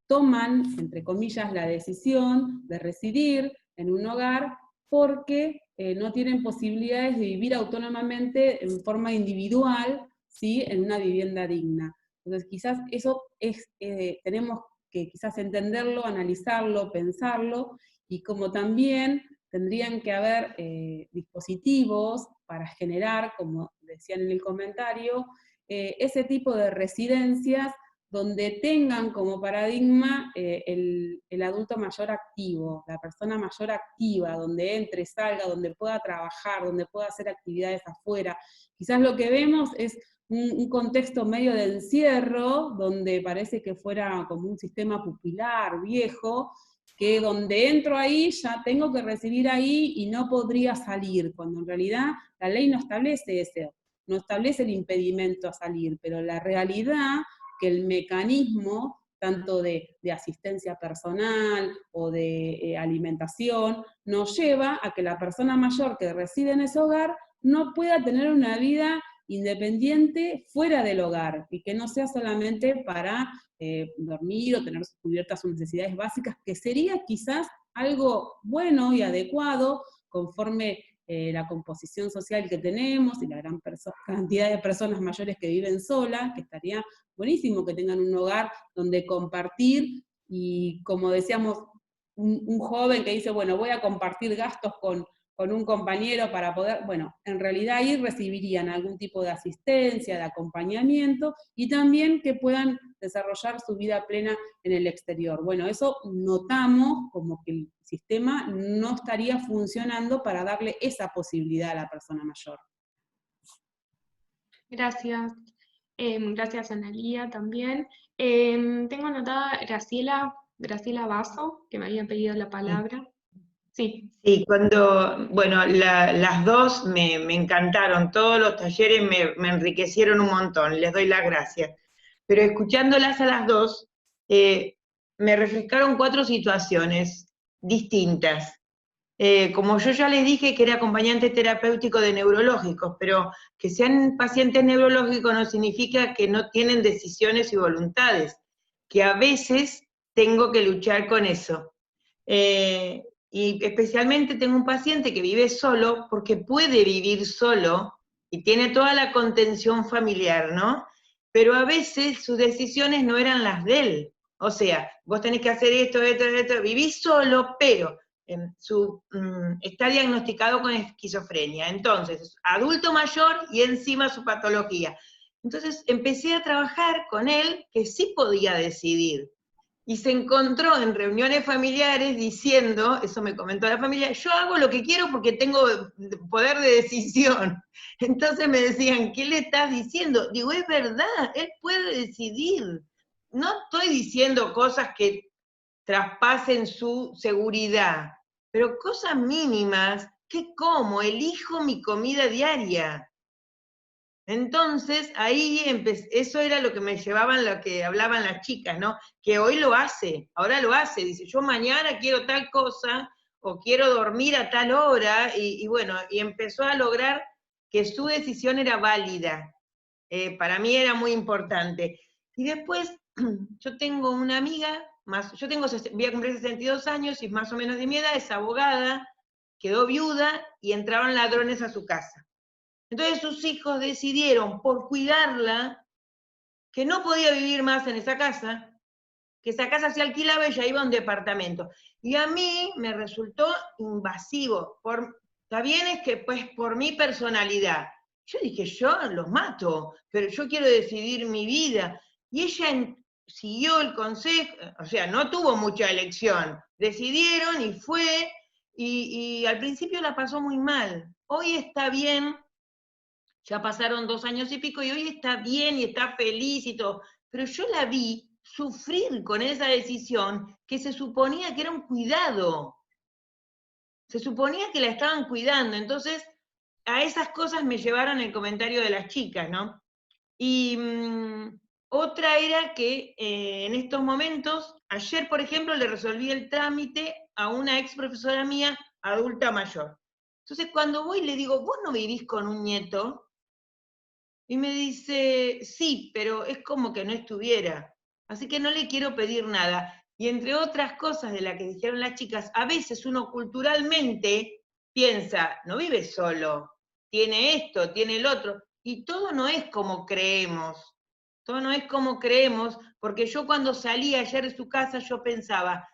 toman, entre comillas, la decisión de residir en un hogar porque no tienen posibilidades de vivir autónomamente en forma individual, ¿sí? En una vivienda digna. Entonces quizás eso tenemos que quizás entenderlo, analizarlo, pensarlo, y como también tendrían que haber dispositivos para generar, como decían en el comentario, ese tipo de residencias donde tengan como paradigma el adulto mayor activo, la persona mayor activa, donde entre, salga, donde pueda trabajar, donde pueda hacer actividades afuera. Quizás lo que vemos es un contexto medio de encierro, donde parece que fuera como un sistema pupilar, viejo, que donde entro ahí ya tengo que recibir ahí y no podría salir, cuando en realidad la ley no establece eso, no establece el impedimento a salir, pero la realidad que el mecanismo, tanto de asistencia personal o de alimentación, nos lleva a que la persona mayor que reside en ese hogar no pueda tener una vida independiente fuera del hogar, y que no sea solamente para dormir o tener cubiertas sus necesidades básicas, que sería quizás algo bueno y adecuado conforme la composición social que tenemos y la gran cantidad de personas mayores que viven solas, que estaría buenísimo que tengan un hogar donde compartir, y como decíamos, un joven que dice, bueno, voy a compartir gastos con un compañero para poder, bueno, en realidad ahí recibirían algún tipo de asistencia, de acompañamiento, y también que puedan desarrollar su vida plena en el exterior. Bueno, eso notamos como que el sistema no estaría funcionando para darle esa posibilidad a la persona mayor. Gracias. Gracias, Analía, también. Tengo anotada Graciela Basso, que me había pedido la palabra. Sí. Sí, bueno, las dos me encantaron, todos los talleres me enriquecieron un montón, les doy las gracias. Pero escuchándolas a las dos, me refrescaron 4 situaciones distintas. Como yo ya les dije que era acompañante terapéutico de neurológicos, pero que sean pacientes neurológicos no significa que no tienen decisiones y voluntades, que a veces tengo que luchar con eso. Y especialmente tengo un paciente que vive solo, porque puede vivir solo, y tiene toda la contención familiar, ¿no? Pero a veces sus decisiones no eran las de él. O sea, vos tenés que hacer esto, vivís solo, pero está diagnosticado con esquizofrenia. Entonces, adulto mayor y encima su patología. Entonces empecé a trabajar con él que sí podía decidir. Y se encontró en reuniones familiares diciendo, eso me comentó la familia, yo hago lo que quiero porque tengo poder de decisión. Entonces me decían, ¿qué le estás diciendo? Digo, es verdad, él puede decidir. No estoy diciendo cosas que traspasen su seguridad, pero cosas mínimas, que como, elijo mi comida diaria. Entonces, ahí eso era lo que me llevaban, lo que hablaban las chicas, ¿no? Que hoy lo hace, ahora lo hace, dice, yo mañana quiero tal cosa, o quiero dormir a tal hora, y bueno, y empezó a lograr que su decisión era válida. Para mí era muy importante. Y después, yo tengo una amiga, voy a cumplir 62 años, y es más o menos de mi edad, es abogada, quedó viuda, y entraron ladrones a su casa. Entonces sus hijos decidieron, por cuidarla, que no podía vivir más en esa casa, que esa casa se alquilaba y ella iba a un departamento. Y a mí me resultó invasivo. Está bien, es que pues por mi personalidad. Yo dije, yo los mato, pero yo quiero decidir mi vida. Y ella siguió el consejo, o sea, no tuvo mucha elección. Decidieron y fue, y al principio la pasó muy mal. Hoy está bien. Ya pasaron 2 años y pico y hoy está bien y está feliz y todo. Pero yo la vi sufrir con esa decisión que se suponía que era un cuidado. Se suponía que la estaban cuidando. Entonces, a esas cosas me llevaron el comentario de las chicas, ¿no? Y otra era que en estos momentos, ayer, por ejemplo, le resolví el trámite a una ex profesora mía, adulta mayor. Entonces, cuando voy le digo, ¿vos no vivís con un nieto? Y me dice, sí, pero es como que no estuviera. Así que no le quiero pedir nada. Y entre otras cosas de las que dijeron las chicas, a veces uno culturalmente piensa, no vive solo, tiene esto, tiene el otro. Y todo no es como creemos. Todo no es como creemos, porque yo cuando salí ayer de su casa, yo pensaba,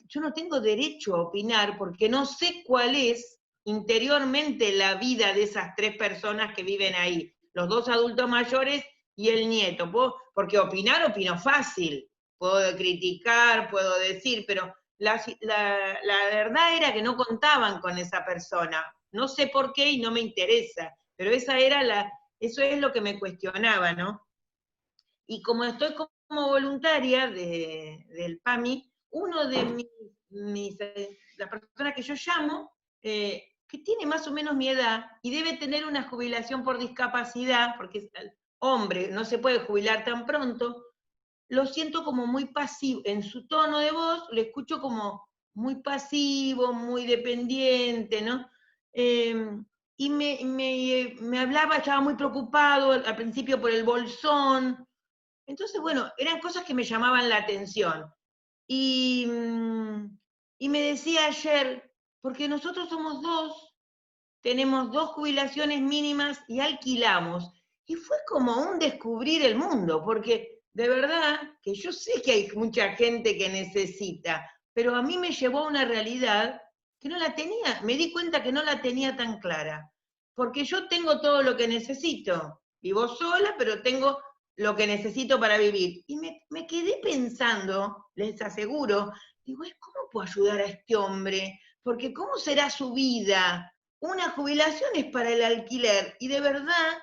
yo no tengo derecho a opinar porque no sé cuál es interiormente la vida de esas 3 personas que viven ahí. Los 2 adultos mayores y el nieto, porque opino fácil, puedo criticar, puedo decir, pero la verdad era que no contaban con esa persona, no sé por qué y no me interesa, pero eso es lo que me cuestionaba, ¿no? Y como estoy como voluntaria del PAMI, uno de la persona que yo llamo, que tiene más o menos mi edad y debe tener una jubilación por discapacidad, porque es hombre, no se puede jubilar tan pronto, lo siento como muy pasivo, en su tono de voz lo escucho como muy pasivo, muy dependiente, ¿no? Y me hablaba, estaba muy preocupado al principio por el bolsón. Entonces, bueno, eran cosas que me llamaban la atención. Y me decía ayer, porque nosotros somos 2, tenemos 2 jubilaciones mínimas y alquilamos. Y fue como un descubrir el mundo, porque de verdad que yo sé que hay mucha gente que necesita, pero a mí me llevó a una realidad que no la tenía, me di cuenta que no la tenía tan clara. Porque yo tengo todo lo que necesito, vivo sola, pero tengo lo que necesito para vivir. Y me quedé pensando, les aseguro, digo, ¿cómo puedo ayudar a este hombre? Porque ¿cómo será su vida? Una jubilación es para el alquiler, y de verdad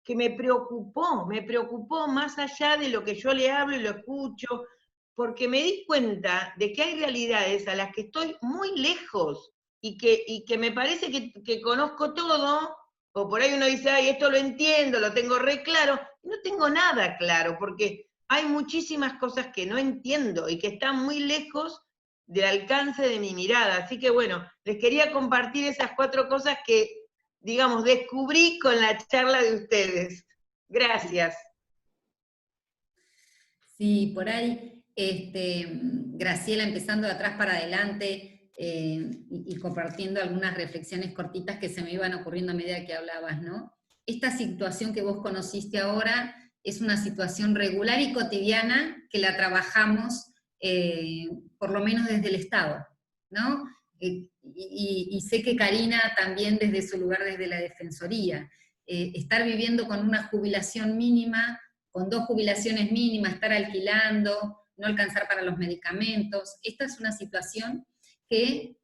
que me preocupó más allá de lo que yo le hablo y lo escucho, porque me di cuenta de que hay realidades a las que estoy muy lejos, y que me parece que conozco todo, o por ahí uno dice, ay, esto lo entiendo, lo tengo re claro, y no tengo nada claro, porque hay muchísimas cosas que no entiendo, y que están muy lejos del alcance de mi mirada. Así que bueno, les quería compartir esas 4 cosas que, digamos, descubrí con la charla de ustedes. Gracias. Sí, por ahí Graciela empezando de atrás para adelante y compartiendo algunas reflexiones cortitas que se me iban ocurriendo a medida que hablabas, ¿no? Esta situación que vos conociste ahora es una situación regular y cotidiana que la trabajamos por lo menos desde el Estado, ¿no? Y sé que Karina también desde su lugar, desde la Defensoría, estar viviendo con una jubilación mínima, con 2 jubilaciones mínimas, estar alquilando, no alcanzar para los medicamentos, esta es una situación que,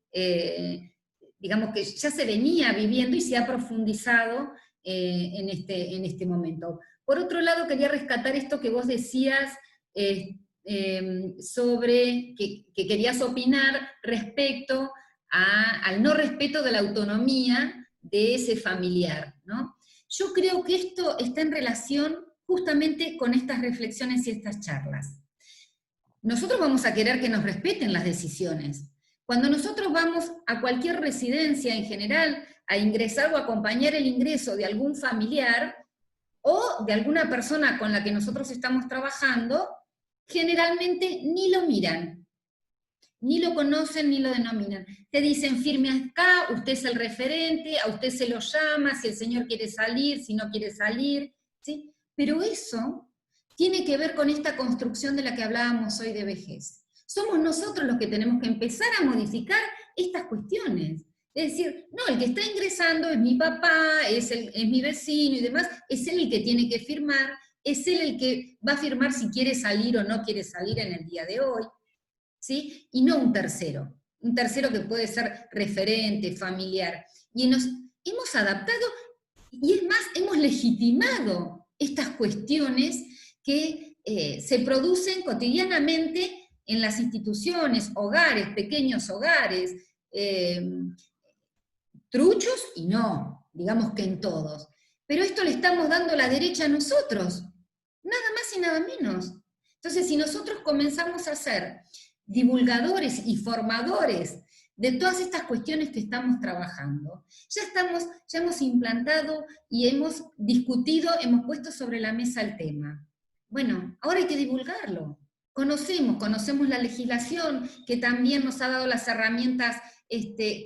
digamos que ya se venía viviendo y se ha profundizado en este momento. Por otro lado, quería rescatar esto que vos decías sobre que querías opinar respecto al no respeto de la autonomía de ese familiar, ¿no? Yo creo que esto está en relación justamente con estas reflexiones y estas charlas. Nosotros vamos a querer que nos respeten las decisiones. Cuando nosotros vamos a cualquier residencia en general a ingresar o acompañar el ingreso de algún familiar o de alguna persona con la que nosotros estamos trabajando, generalmente ni lo miran, ni lo conocen, ni lo denominan. Te dicen, firme acá, usted es el referente, a usted se lo llama, si el señor quiere salir, si no quiere salir, ¿sí? Pero eso tiene que ver con esta construcción de la que hablábamos hoy de vejez. Somos nosotros los que tenemos que empezar a modificar estas cuestiones. Es decir, no, el que está ingresando es mi papá, es mi vecino y demás, es él el que tiene que firmar, es él el que va a firmar si quiere salir o no quiere salir en el día de hoy, ¿sí? Y no un tercero que puede ser referente, familiar. Y nos hemos adaptado, y es más, hemos legitimado estas cuestiones que se producen cotidianamente en las instituciones, hogares, pequeños hogares, truchos y no, digamos que en todos. Pero esto le estamos dando la derecha a nosotros, nada más y nada menos. Entonces, si nosotros comenzamos a ser divulgadores y formadores de todas estas cuestiones que estamos trabajando, ya hemos implantado y hemos discutido, hemos puesto sobre la mesa el tema. Bueno, ahora hay que divulgarlo. Conocemos la legislación, que también nos ha dado las herramientas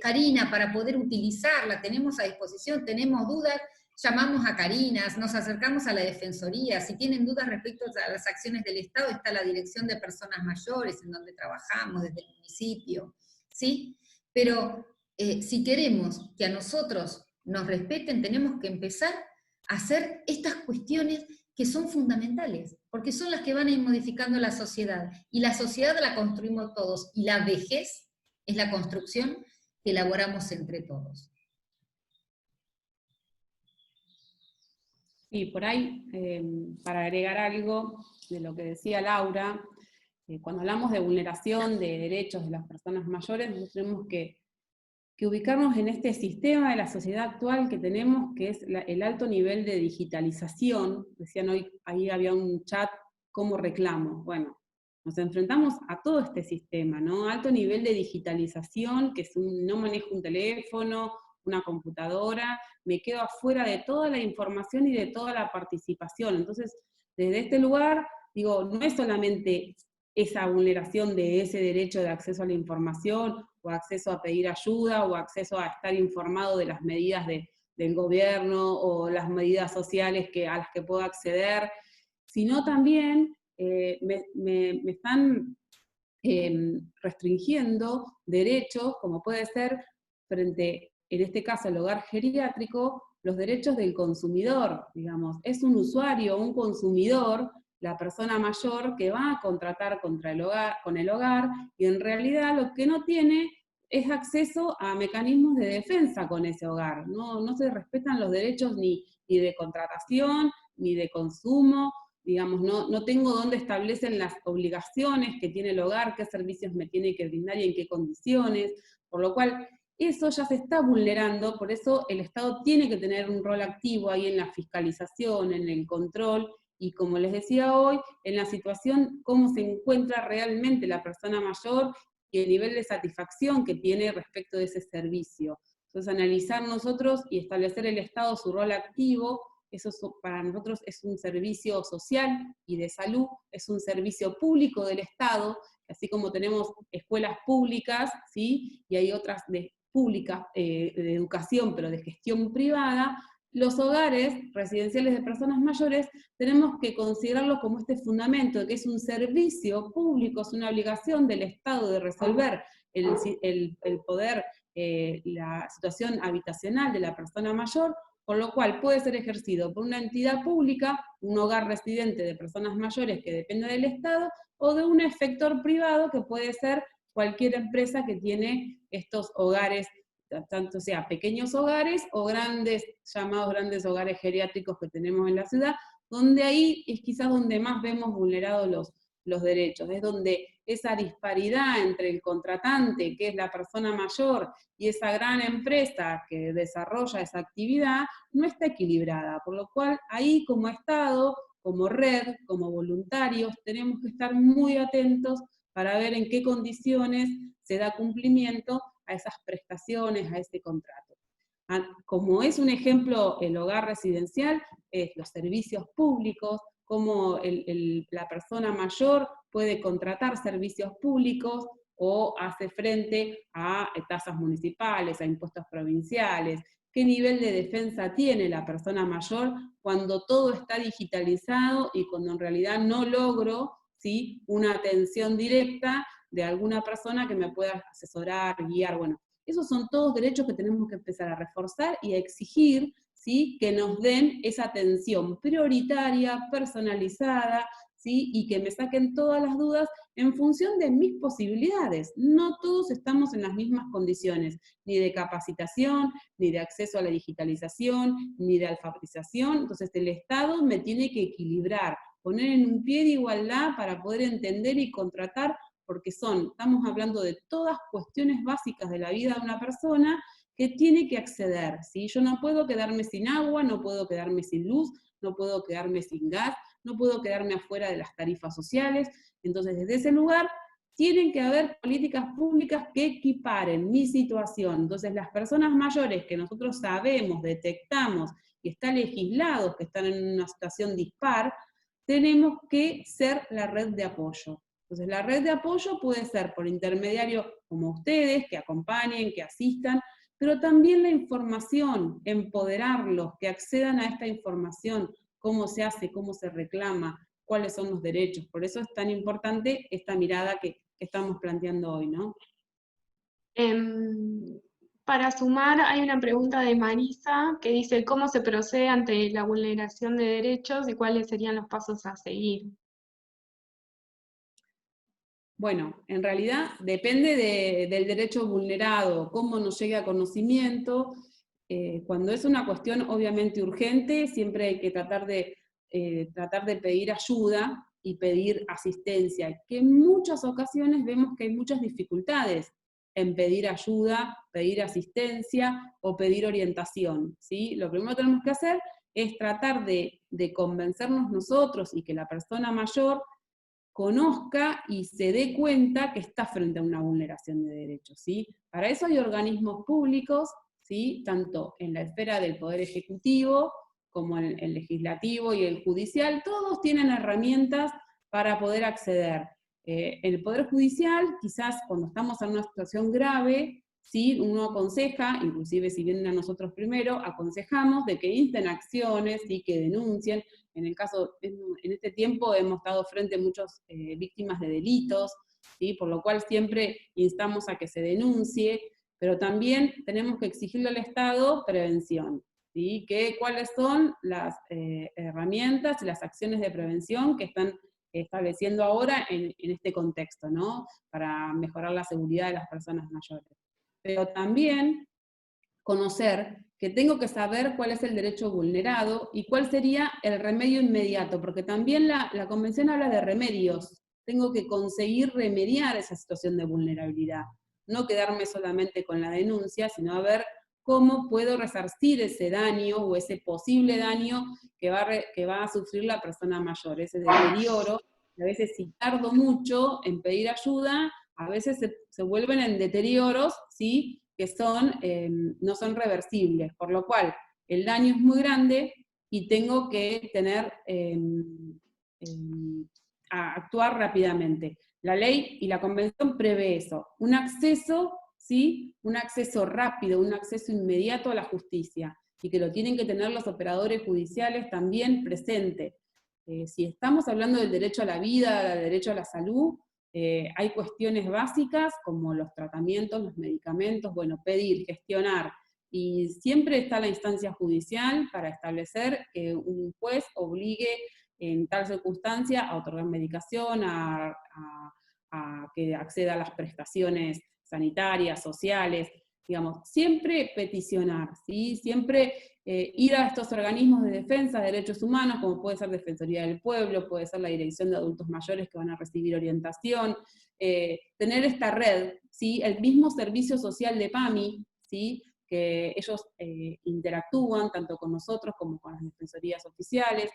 Karina para poder utilizarla, tenemos a disposición, tenemos dudas, llamamos a Karina, nos acercamos a la Defensoría, si tienen dudas respecto a las acciones del Estado, está la Dirección de Personas Mayores, en donde trabajamos desde el municipio, ¿sí? Pero si queremos que a nosotros nos respeten, tenemos que empezar a hacer estas cuestiones que son fundamentales, porque son las que van a ir modificando la sociedad, y la sociedad la construimos todos, y la vejez es la construcción que elaboramos entre todos. Sí, por ahí, para agregar algo de lo que decía Laura, cuando hablamos de vulneración de derechos de las personas mayores, nosotros tenemos que ubicarnos en este sistema de la sociedad actual que tenemos, que es el alto nivel de digitalización. Decían hoy, ahí había un chat, ¿cómo reclamo? Bueno, nos enfrentamos a todo este sistema, ¿no? Alto nivel de digitalización, que es no manejo un teléfono, una computadora, me quedo afuera de toda la información y de toda la participación. Entonces, desde este lugar, digo, no es solamente esa vulneración de ese derecho de acceso a la información, o acceso a pedir ayuda, o acceso a estar informado de las medidas del gobierno, o las medidas sociales a las que puedo acceder, sino también me están restringiendo derechos, como puede ser frente, en este caso, al hogar geriátrico, los derechos del consumidor, digamos. Es un usuario, un consumidor, la persona mayor que va a contratar con el hogar, y en realidad lo que no tiene es acceso a mecanismos de defensa con ese hogar. No se respetan los derechos ni de contratación, ni de consumo, digamos, no tengo dónde establecen las obligaciones que tiene el hogar, qué servicios me tiene que brindar y en qué condiciones, por lo cual eso ya se está vulnerando, por eso el Estado tiene que tener un rol activo ahí en la fiscalización, en el control, y como les decía hoy, en la situación, cómo se encuentra realmente la persona mayor y el nivel de satisfacción que tiene respecto de ese servicio. Entonces, analizar nosotros y establecer el Estado su rol activo para nosotros es un servicio social y de salud, es un servicio público del Estado, así como tenemos escuelas públicas, ¿sí? Y hay otras públicas de educación, pero de gestión privada. Los hogares residenciales de personas mayores tenemos que considerarlo como este fundamento, de que es un servicio público, es una obligación del Estado de resolver el poder, la situación habitacional de la persona mayor, con lo cual puede ser ejercido por una entidad pública, un hogar residente de personas mayores que depende del Estado, o de un efector privado que puede ser cualquier empresa que tiene estos hogares, tanto sea pequeños hogares o grandes, llamados grandes hogares geriátricos que tenemos en la ciudad, donde ahí es quizás donde más vemos vulnerados los derechos, es donde esa disparidad entre el contratante, que es la persona mayor, y esa gran empresa que desarrolla esa actividad, no está equilibrada, por lo cual ahí como Estado, como red, como voluntarios, tenemos que estar muy atentos para ver en qué condiciones se da cumplimiento a esas prestaciones, a ese contrato. Como es un ejemplo el hogar residencial, los servicios públicos, cómo la persona mayor puede contratar servicios públicos o hace frente a tasas municipales, a impuestos provinciales, qué nivel de defensa tiene la persona mayor cuando todo está digitalizado y cuando en realidad no logro, ¿sí?, una atención directa de alguna persona que me pueda asesorar, guiar. Bueno, esos son todos derechos que tenemos que empezar a reforzar y a exigir, ¿sí?, que nos den esa atención prioritaria, personalizada, ¿sí?, y que me saquen todas las dudas en función de mis posibilidades. No todos estamos en las mismas condiciones, ni de capacitación, ni de acceso a la digitalización, ni de alfabetización. Entonces el Estado me tiene que equilibrar, poner en un pie de igualdad para poder entender y contratar, porque estamos hablando de todas cuestiones básicas de la vida de una persona que tiene que acceder, ¿sí? Yo no puedo quedarme sin agua, no puedo quedarme sin luz, no puedo quedarme sin gas, no puedo quedarme afuera de las tarifas sociales. Entonces, desde ese lugar, tienen que haber políticas públicas que equiparen mi situación. Entonces, las personas mayores que nosotros sabemos, detectamos, y está legislados que están en una situación dispar, tenemos que ser la red de apoyo. Entonces, la red de apoyo puede ser por intermediario como ustedes, que acompañen, que asistan, pero también la información, empoderarlos, que accedan a esta información, cómo se hace, cómo se reclama, cuáles son los derechos. Por eso es tan importante esta mirada que estamos planteando hoy, ¿no? Para sumar, hay una pregunta de Marisa que dice ¿cómo se procede ante la vulneración de derechos y cuáles serían los pasos a seguir? Bueno, en realidad depende del derecho vulnerado, cómo nos llegue a conocimiento. Cuando es una cuestión obviamente urgente, siempre hay que tratar de pedir ayuda y pedir asistencia, que en muchas ocasiones vemos que hay muchas dificultades en pedir ayuda, pedir asistencia o pedir orientación, ¿sí? Lo primero que tenemos que hacer es tratar de convencernos nosotros y que la persona mayor conozca y se dé cuenta que está frente a una vulneración de derechos, ¿sí? Para eso hay organismos públicos, ¿sí?, tanto en la esfera del Poder Ejecutivo, como el legislativo y el judicial, todos tienen herramientas para poder acceder. El Poder Judicial, quizás cuando estamos en una situación grave, ¿sí?, uno aconseja, inclusive si vienen a nosotros primero, aconsejamos de que insten acciones, ¿sí?, que denuncien. En el caso, en este tiempo hemos estado frente a muchas víctimas de delitos, ¿sí?, por lo cual siempre instamos a que se denuncie, pero también tenemos que exigirle al Estado prevención, ¿sí?, cuáles son las herramientas y las acciones de prevención que están estableciendo ahora en este contexto, ¿no?, para mejorar la seguridad de las personas mayores. Pero también conocer que tengo que saber cuál es el derecho vulnerado y cuál sería el remedio inmediato, porque también la Convención habla de remedios. Tengo que conseguir remediar esa situación de vulnerabilidad, no quedarme solamente con la denuncia, sino a ver cómo puedo resarcir ese daño o ese posible daño que va a sufrir la persona mayor, ese deterioro. A veces si tardo mucho en pedir ayuda, a veces se vuelven en deterioros, ¿sí?, que no son reversibles, por lo cual el daño es muy grande y tengo que tener, actuar rápidamente. La ley y la convención prevé eso, un acceso, ¿sí? Un acceso rápido, un acceso inmediato a la justicia, y que lo tienen que tener los operadores judiciales también presente. Si estamos hablando del derecho a la vida, del derecho a la salud, hay cuestiones básicas como los tratamientos, los medicamentos, bueno, pedir, gestionar, y siempre está la instancia judicial para establecer que un juez obligue en tal circunstancia a otorgar medicación, a que acceda a las prestaciones sanitarias, sociales, digamos, siempre peticionar, ¿sí? Siempre ir a estos organismos de defensa de derechos humanos, como puede ser Defensoría del Pueblo, puede ser la Dirección de Adultos Mayores que van a recibir orientación, tener esta red, ¿sí? El mismo servicio social de PAMI, ¿sí? Que ellos interactúan tanto con nosotros como con las defensorías oficiales,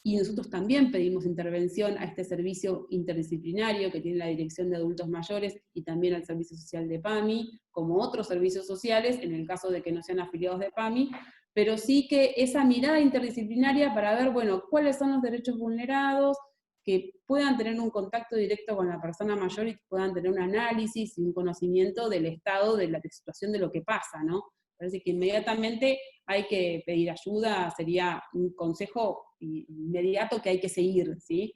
y nosotros también pedimos intervención a este servicio interdisciplinario que tiene la Dirección de Adultos Mayores y también al Servicio Social de PAMI, como otros servicios sociales, en el caso de que no sean afiliados de PAMI, pero sí que esa mirada interdisciplinaria para ver, bueno, cuáles son los derechos vulnerados, que puedan tener un contacto directo con la persona mayor y que puedan tener un análisis y un conocimiento del estado de la situación de lo que pasa, ¿no? Parece que inmediatamente hay que pedir ayuda, sería un consejo inmediato que hay que seguir, ¿sí?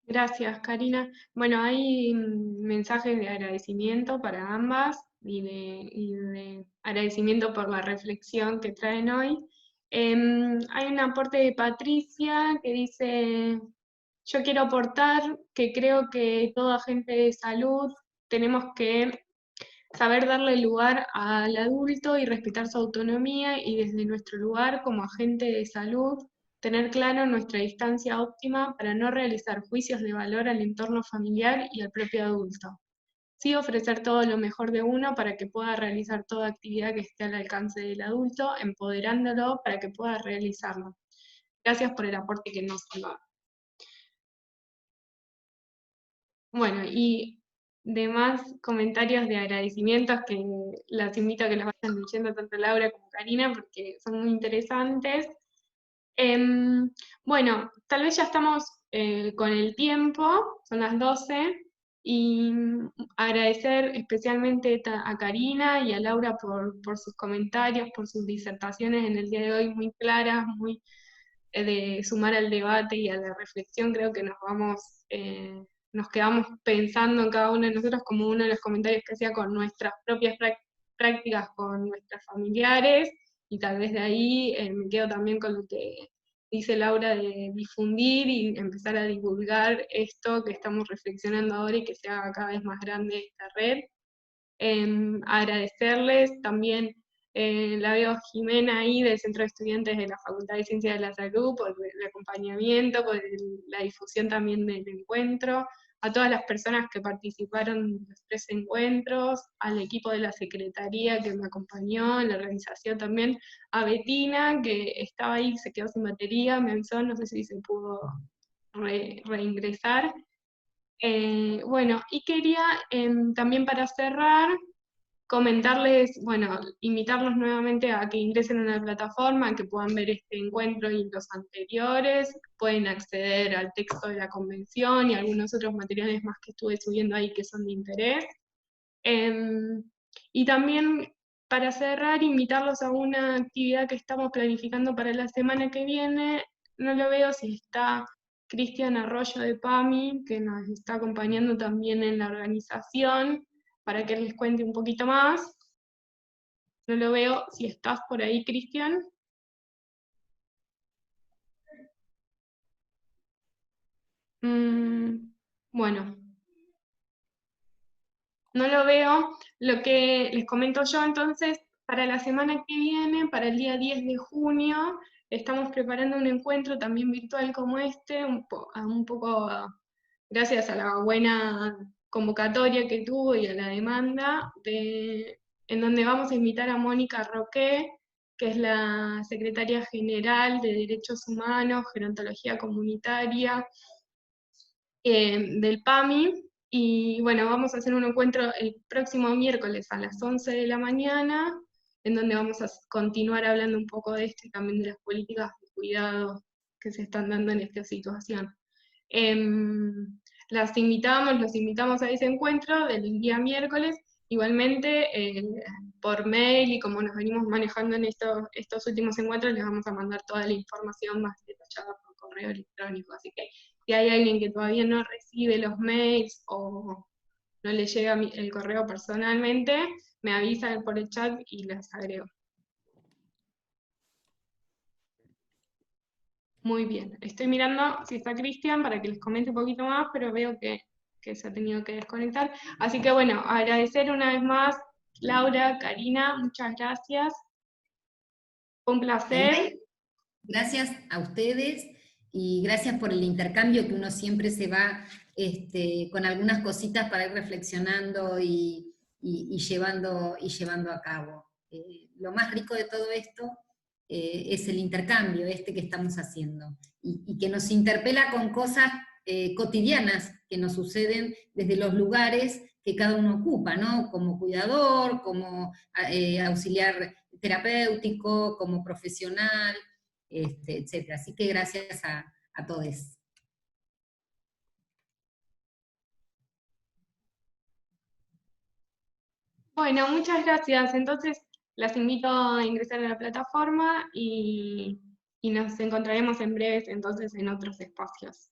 Gracias, Karina. Bueno, hay mensajes de agradecimiento para ambas y de agradecimiento por la reflexión que traen hoy. Hay un aporte de Patricia que dice: yo quiero aportar que creo que todo agente de salud tenemos que saber darle lugar al adulto y respetar su autonomía, y desde nuestro lugar como agente de salud tener claro nuestra distancia óptima para no realizar juicios de valor al entorno familiar y al propio adulto. Sí, ofrecer todo lo mejor de uno para que pueda realizar toda actividad que esté al alcance del adulto, empoderándolo para que pueda realizarlo. Gracias por el aporte que nos han dado. Bueno, y demás comentarios de agradecimientos que las invito a que los vayan leyendo tanto Laura como Karina porque son muy interesantes. Bueno, tal vez ya estamos con el tiempo, son las 12, y agradecer especialmente a Karina y a Laura por sus comentarios, por sus disertaciones en el día de hoy muy claras, muy de sumar al debate y a la reflexión. Creo que nos quedamos pensando en cada uno de nosotros, como uno de los comentarios que hacía, con nuestras propias prácticas con nuestros familiares, y tal vez de ahí me quedo también con lo que dice Laura de difundir y empezar a divulgar esto que estamos reflexionando ahora y que se haga cada vez más grande esta red. Agradecerles también, la veo Jimena ahí del Centro de Estudiantes de la Facultad de Ciencias de la Salud, por el acompañamiento, por la difusión también del encuentro, a todas las personas que participaron en los 3 encuentros, al equipo de la Secretaría que me acompañó en la organización también, a Betina, que estaba ahí, se quedó sin batería, me avisó, no sé si se pudo reingresar. Bueno, y quería también, para cerrar, comentarles, bueno, invitarlos nuevamente a que ingresen a la plataforma, que puedan ver este encuentro y los anteriores, pueden acceder al texto de la convención y algunos otros materiales más que estuve subiendo ahí que son de interés. Y también, para cerrar, invitarlos a una actividad que estamos planificando para la semana que viene. No lo veo si está Cristian Arroyo de PAMI, que nos está acompañando también en la organización, para que les cuente un poquito más. No lo veo, si estás por ahí, Cristian. Bueno, no lo veo. Lo que les comento yo entonces, para la semana que viene, para el día 10 de junio, estamos preparando un encuentro también virtual como este, un poco gracias a la buena convocatoria que tuvo y a la demanda, en donde vamos a invitar a Mónica Roque, que es la Secretaria General de Derechos Humanos, Gerontología Comunitaria del PAMI, y bueno, vamos a hacer un encuentro el próximo miércoles a las 11 de la mañana, en donde vamos a continuar hablando un poco de esto y también de las políticas de cuidado que se están dando en esta situación. Los invitamos a ese encuentro del día miércoles, igualmente por mail, y como nos venimos manejando en estos últimos encuentros, les vamos a mandar toda la información más detallada por correo electrónico, así que si hay alguien que todavía no recibe los mails o no le llega el correo personalmente, me avisan por el chat y les agrego. Muy bien, estoy mirando si está Cristian para que les comente un poquito más, pero veo que se ha tenido que desconectar. Así que bueno, agradecer una vez más, Laura, Karina, muchas gracias. Un placer. Gracias a ustedes y gracias por el intercambio, que uno siempre se va con algunas cositas para ir reflexionando y llevando a cabo. Lo más rico de todo esto es el intercambio que estamos haciendo, y que nos interpela con cosas cotidianas que nos suceden desde los lugares que cada uno ocupa, ¿no? Como cuidador, como auxiliar terapéutico, como profesional, etc. Así que gracias a todos. Bueno, muchas gracias. Entonces, las invito a ingresar a la plataforma y nos encontraremos en breves entonces en otros espacios.